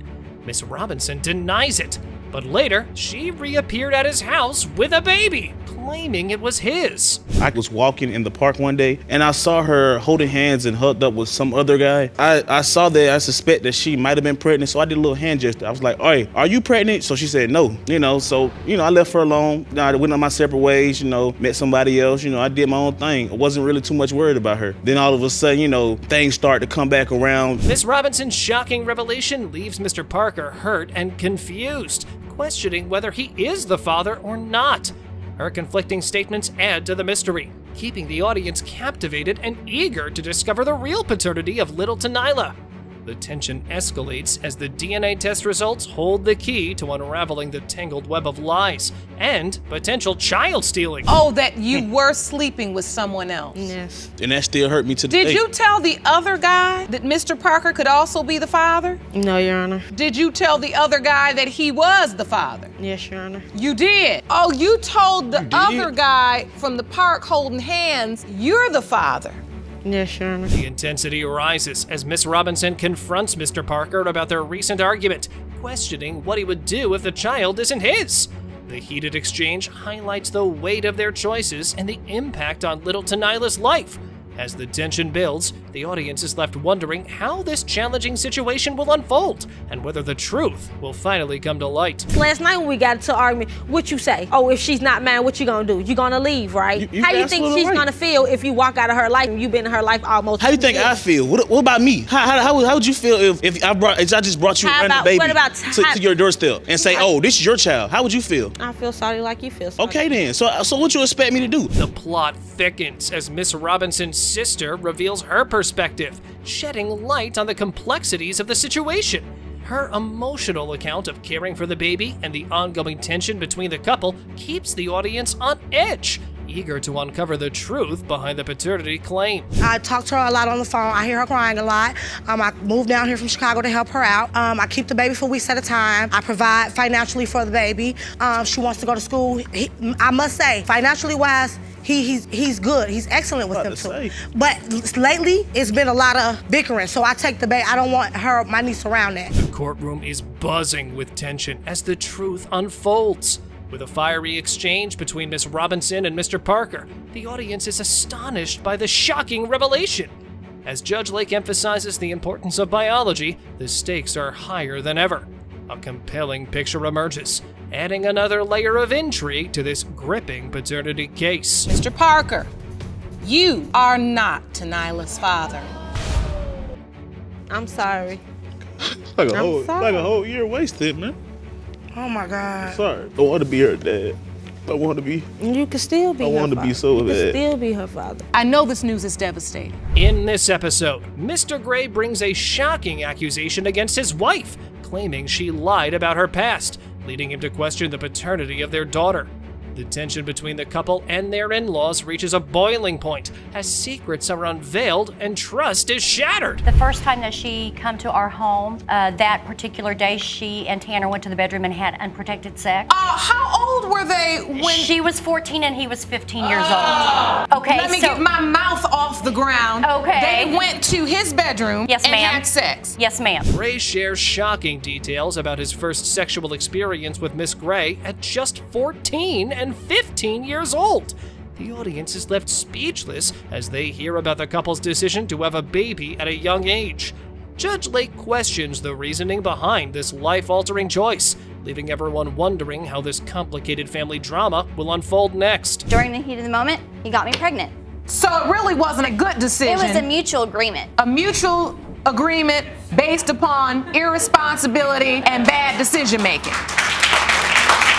Miss Robinson denies it, but later she reappeared at his house with a baby, claiming it was his. I was walking in the park one day and I saw her holding hands and hugged up with some other guy. I saw that, I suspect that she might have been pregnant, so I did a little hand gesture. I was like, "Hey, are you pregnant?" So she said no, so I left her alone. I went on my separate ways, met somebody else, I did my own thing. I wasn't really too much worried about her. Then all of a sudden, things start to come back around. Miss Robinson's shocking revelation leaves Mr. Parker hurt and confused, questioning whether he is the father or not. Her conflicting statements add to the mystery, keeping the audience captivated and eager to discover the real paternity of little Nyla. The tension escalates as the DNA test results hold the key to unraveling the tangled web of lies and potential child stealing. Oh, that you were sleeping with someone else. Yes. And that still hurt me today. Did you tell the other guy that Mr. Parker could also be the father? No, Your Honor. Did you tell the other guy that he was the father? Yes, Your Honor. You did? Oh, you told the other guy from the park holding hands, you're the father. Yes, Your Honor. The intensity rises as Miss Robinson confronts Mr. Parker about their recent argument, questioning what he would do if the child isn't his. The heated exchange highlights the weight of their choices and the impact on little Nyla's life. As the tension builds, the audience is left wondering how this challenging situation will unfold and whether the truth will finally come to light. Last night when we got into argument, what you say? Oh, if she's not mad, what you gonna do? You gonna leave, right? How you think she's gonna feel if you walk out of her life and you've been in her life almost? How do you think I feel? What about me? How would you feel if I just brought you a random baby to your doorstep and say, "Oh, this is your child"? How would you feel? I feel sorry like you feel sorry. Okay then. So what you expect me to do? The plot thickens as Miss Robinson's sister reveals her perspective, shedding light on the complexities of the situation. Her emotional account of caring for the baby and the ongoing tension between the couple keeps the audience on edge, eager to uncover the truth behind the paternity claim. I talk to her a lot on the phone. I hear her crying a lot. I moved down here from Chicago to help her out. I keep the baby for weeks at a time. I provide financially for the baby. She wants to go to school. I must say, financially wise, he's good. He's excellent with them too. But lately, it's been a lot of bickering. So I take the baby. I don't want my niece around that. The courtroom is buzzing with tension as the truth unfolds. With a fiery exchange between Miss Robinson and Mr. Parker, the audience is astonished by the shocking revelation. As Judge Lake emphasizes the importance of biology, the stakes are higher than ever. A compelling picture emerges, adding another layer of intrigue to this gripping paternity case. Mr. Parker, you are not Nyla's father. I'm sorry. Like a whole year wasted, man. Oh my God. Sorry. I want to be her dad. I want to be. You can still be her father. I want to be so bad. You can still be her father. I know this news is devastating. In this episode, Mr. Gray brings a shocking accusation against his wife, claiming she lied about her past, leading him to question the paternity of their daughter. The tension between the couple and their in-laws reaches a boiling point as secrets are unveiled and trust is shattered. The first time that she come to our home, that particular day, she and Tanner went to the bedroom and had unprotected sex. How old were they when... She was 14 and he was 15 years old. Okay, Let me get my mouth off the ground. Okay. They went to his bedroom and had sex. Yes, ma'am. Gray shares shocking details about his first sexual experience with Miss Gray at just 14 and 15 years old. The audience is left speechless as they hear about the couple's decision to have a baby at a young age. Judge Lake questions the reasoning behind this life-altering choice, leaving everyone wondering how this complicated family drama will unfold next. During the heat of the moment, he got me pregnant. So it really wasn't a good decision. It was a mutual agreement. A mutual agreement based upon irresponsibility and bad decision making.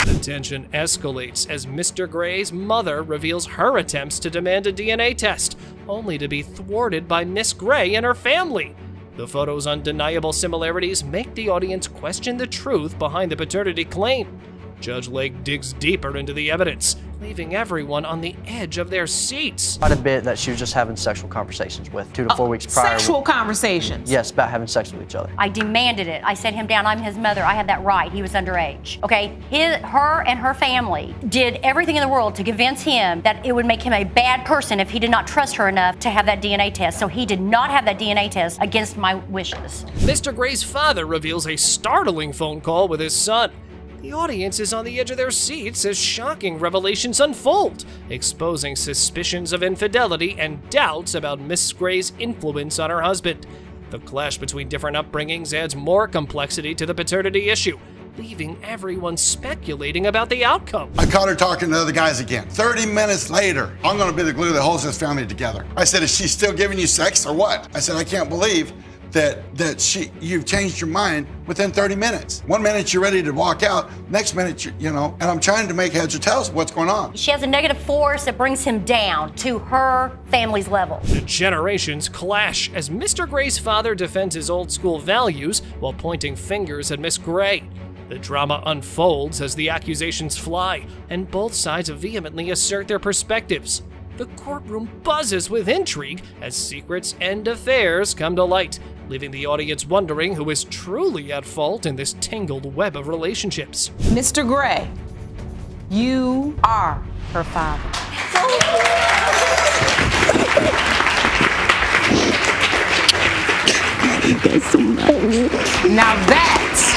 The tension escalates as Mr. Gray's mother reveals her attempts to demand a DNA test, only to be thwarted by Miss Gray and her family. The photo's undeniable similarities make the audience question the truth behind the paternity claim. Judge Lake digs deeper into the evidence, leaving everyone on the edge of their seats. Quite a bit that she was just having sexual conversation with 2 to 4 weeks prior. Sexual conversations? Yes, about having sex with each other. I demanded it. I set him down. I'm his mother. I have that right. He was underage. Okay? Her and her family did everything in the world to convince him that it would make him a bad person if he did not trust her enough to have that DNA test. So he did not have that DNA test against my wishes. Mr. Gray's father reveals a startling phone call with his son. The audience is on the edge of their seats as shocking revelations unfold, exposing suspicions of infidelity and doubts about Miss Gray's influence on her husband. The clash between different upbringings adds more complexity to the paternity issue, leaving everyone speculating about the outcome. I caught her talking to other guys again. 30 minutes later, I'm gonna be the glue that holds this family together. I said, is she still giving you sex or what? I said, I can't believe that you've changed your mind within 30 minutes. 1 minute you're ready to walk out, next minute and I'm trying to make heads or tails of what's going on. She has a negative force that brings him down to her family's level. The generations clash as Mr. Gray's father defends his old school values while pointing fingers at Miss Gray. The drama unfolds as the accusations fly, and both sides vehemently assert their perspectives. The courtroom buzzes with intrigue as secrets and affairs come to light, leaving the audience wondering who is truly at fault in this tangled web of relationships. Mr. Gray, you are her father. Now that's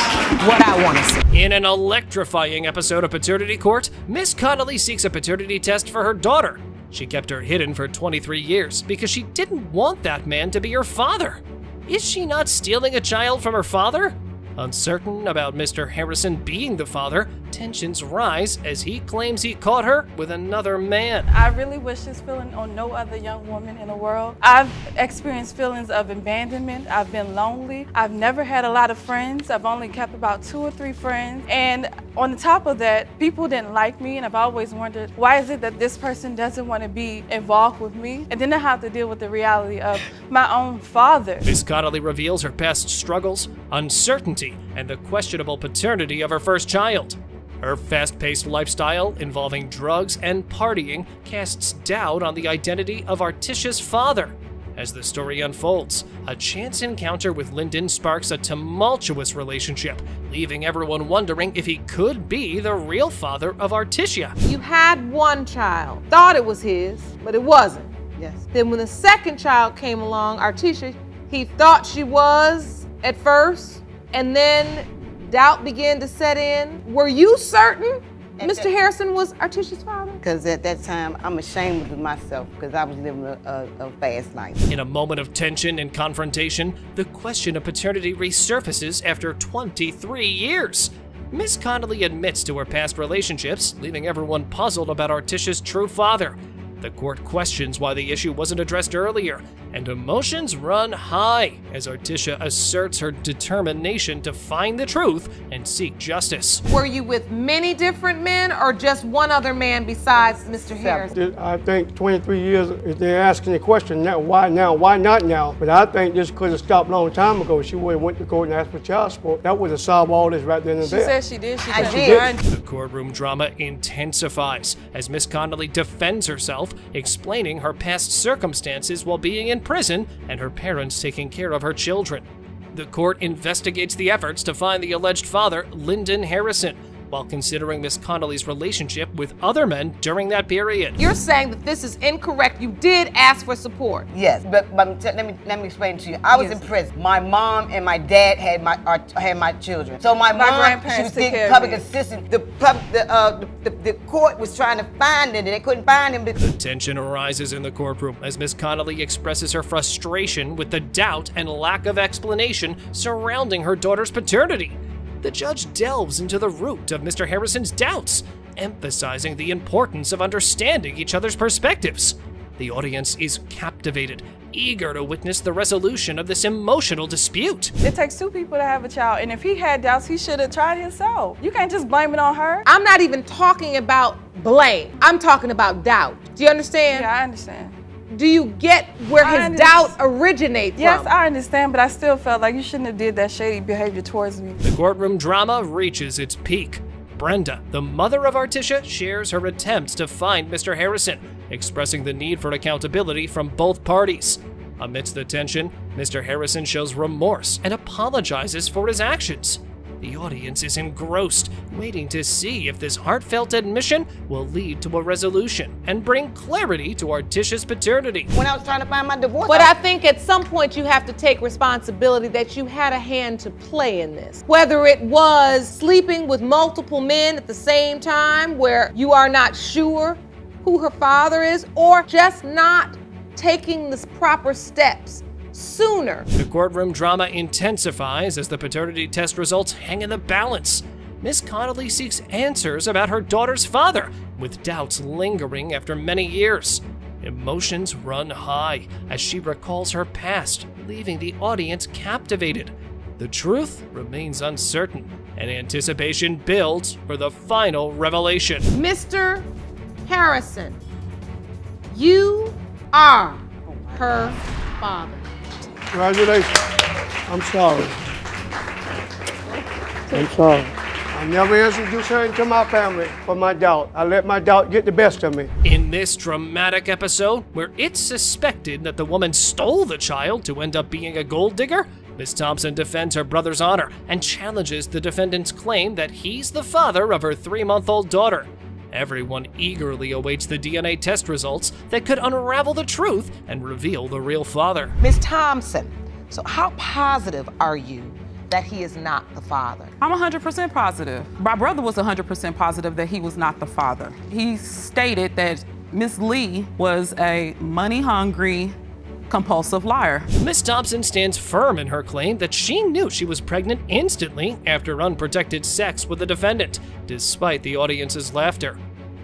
what I want to see. In an electrifying episode of Paternity Court, Miss Connelly seeks a paternity test for her daughter. She kept her hidden for 23 years because she didn't want that man to be her father. Is she not stealing a child from her father? Uncertain about Mr. Harrison being the father, tensions rise as he claims he caught her with another man. I really wish this feeling on no other young woman in the world. I've experienced feelings of abandonment. I've been lonely. I've never had a lot of friends. I've only kept about 2 or 3 friends. And on the top of that, people didn't like me, and I've always wondered, why is it that this person doesn't want to be involved with me? And then I have to deal with the reality of my own father. Miss Connelly reveals her past struggles, uncertainty, and the questionable paternity of her first child. Her fast-paced lifestyle involving drugs and partying casts doubt on the identity of Articia's father. As the story unfolds, a chance encounter with Lyndon sparks a tumultuous relationship, leaving everyone wondering if he could be the real father of Articia. You had one child, thought it was his, but it wasn't. Yes. Then when the second child came along, Articia, he thought she was at first, and then doubt began to set in. Were you certain Mr. Harrison was Articia's father? Because at that time, I'm ashamed of myself because I was living a fast life. In a moment of tension and confrontation, the question of paternity resurfaces after 23 years. Miss Connelly admits to her past relationships, leaving everyone puzzled about Articia's true father. The court questions why the issue wasn't addressed earlier, and emotions run high as Articia asserts her determination to find the truth and seek justice. Were you with many different men or just one other man besides Mr. Harrison? I think 23 years, if they're asking the question, why now, why not now? But I think just because it stopped a long time ago, she would have went to court and asked for child support. That would have solved all this right then and there. She said she did. She did. The courtroom drama intensifies as Miss Connelly defends herself, explaining her past circumstances while being in prison and her parents taking care of her children. The court investigates the efforts to find the alleged father, Lyndon Harrison, while considering Miss Connelly's relationship with other men during that period. You're saying that this is incorrect. You did ask for support. Yes, but let me explain to you. I was in prison. My mom and my dad had my children. So my mom, she was getting public assistance. The court was trying to find it, and they couldn't find him. The tension arises in the courtroom as Miss Connelly expresses her frustration with the doubt and lack of explanation surrounding her daughter's paternity. the judge delves into the root of Mr. Harrison's doubts, emphasizing the importance of understanding each other's perspectives. The audience is captivated, eager to witness the resolution of this emotional dispute. It takes two people to have a child, and if he had doubts, he should have tried himself. You can't just blame it on her. I'm not even talking about blame. I'm talking about doubt. Do you understand? Yeah, I understand. Do you get where his doubt originates Yes, from? I understand, but I still felt like you shouldn't have did that shady behavior towards me. The courtroom drama reaches its peak. Brenda, the mother of Artisha, shares her attempts to find Mr. Harrison, expressing the need for accountability from both parties. Amidst the tension, Mr. Harrison shows remorse and apologizes for his actions. The audience is engrossed, waiting to see if this heartfelt admission will lead to a resolution and bring clarity to Artisha's paternity. When I was trying to find my divorce. But I think at some point you have to take responsibility that you had a hand to play in this. Whether it was sleeping with multiple men at the same time where you are not sure who her father is, or just not taking the proper steps sooner. The courtroom drama intensifies as the paternity test results hang in the balance. Miss Connelly seeks answers about her daughter's father, with doubts lingering after many years. Emotions run high as she recalls her past, leaving the audience captivated. The truth remains uncertain, and anticipation builds for the final revelation. Mr. Harrison, you are her father. Congratulations. I'm sorry. I'm sorry. I never introduced her into my family for my doubt. I let my doubt get the best of me. In this dramatic episode, where it's suspected that the woman stole the child to end up being a gold digger, Miss Thompson defends her brother's honor and challenges the defendant's claim that he's the father of her 3-month-old daughter. Everyone eagerly awaits the DNA test results that could unravel the truth and reveal the real father. Miss Thompson, so how positive are you that he is not the father? I'm 100% positive. My brother was 100% positive that he was not the father. He stated that Miss Lee was a money-hungry, compulsive liar. Miss Thompson stands firm in her claim that she knew she was pregnant instantly after unprotected sex with the defendant, despite the audience's laughter.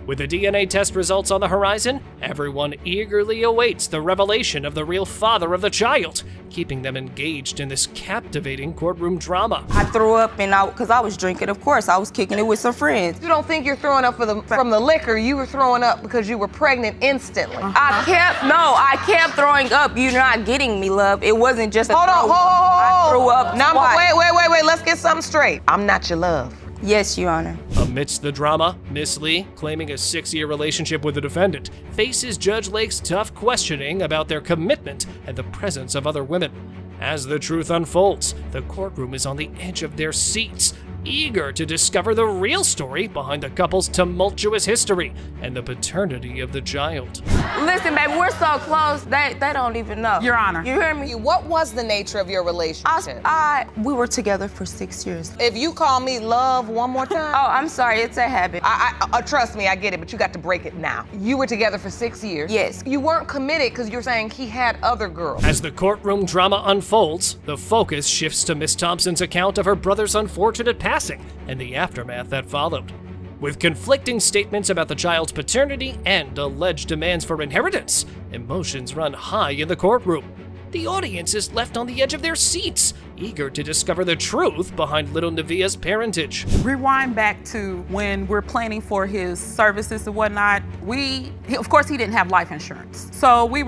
With the DNA test results on the horizon, everyone eagerly awaits the revelation of the real father of the child, keeping them engaged in this captivating courtroom drama. I threw up because I was drinking, of course. I was kicking it with some friends. You don't think you're throwing up from the liquor, you were throwing up because you were pregnant instantly. I kept throwing up. You're not getting me, love. It wasn't just Hold on. I threw up twice. Wait, let's get something straight. I'm not your love. Yes, Your Honor. Amidst the drama, Miss Lee, claiming a 6-year relationship with the defendant, faces Judge Lake's tough questioning about their commitment and the presence of other women. As the truth unfolds, the courtroom is on the edge of their seats, eager to discover the real story behind the couple's tumultuous history and the paternity of the child. Listen, baby, we're so close, they don't even know. Your Honor. You hear me? What was the nature of your relationship? We were together for 6 years. If you call me love one more time. Oh, I'm sorry, it's a habit. Trust me, I get it, but you got to break it now. You were together for 6 years. Yes. You weren't committed because you're saying he had other girls. As the courtroom drama unfolds, the focus shifts to Miss Thompson's account of her brother's unfortunate passing and the aftermath that followed. With conflicting statements about the child's paternity and alleged demands for inheritance, emotions run high in the courtroom. The audience is left on the edge of their seats, eager to discover the truth behind little Nevia's parentage. Rewind back to when we're planning for his services and whatnot. Of course, he didn't have life insurance. So we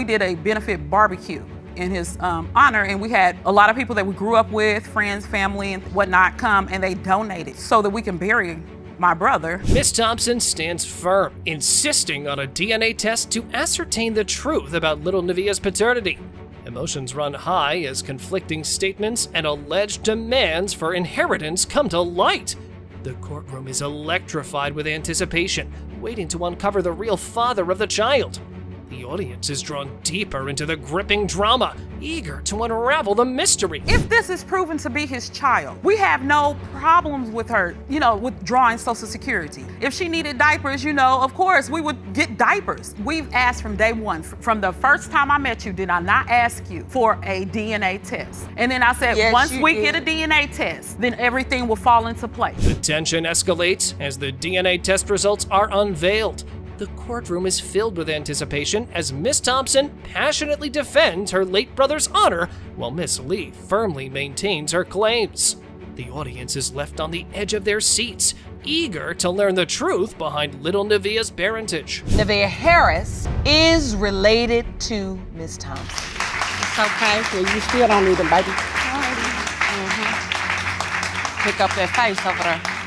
did a benefit barbecue in his honor, and we had a lot of people that we grew up with, friends, family, and whatnot, come, and they donated so that we can bury my brother. Miss Thompson stands firm, insisting on a DNA test to ascertain the truth about little Nevia's paternity. Emotions run high as conflicting statements and alleged demands for inheritance come to light. The courtroom is electrified with anticipation, waiting to uncover the real father of the child. The audience is drawn deeper into the gripping drama, eager to unravel the mystery. If this is proven to be his child, we have no problems with her, withdrawing Social Security. If she needed diapers, of course, we would get diapers. We've asked from day one. From the first time I met you, did I not ask you for a DNA test? And then I said, Yes, once you we did. get a DNA test, then everything will fall into place. The tension escalates as the DNA test results are unveiled. The courtroom is filled with anticipation as Miss Thompson passionately defends her late brother's honor while Miss Lee firmly maintains her claims. The audience is left on the edge of their seats, eager to learn the truth behind little Nevaeh's parentage. Nevaeh Harris is related to Miss Thompson. It's okay. Well, you still don't need them, baby. Pick up that face over there.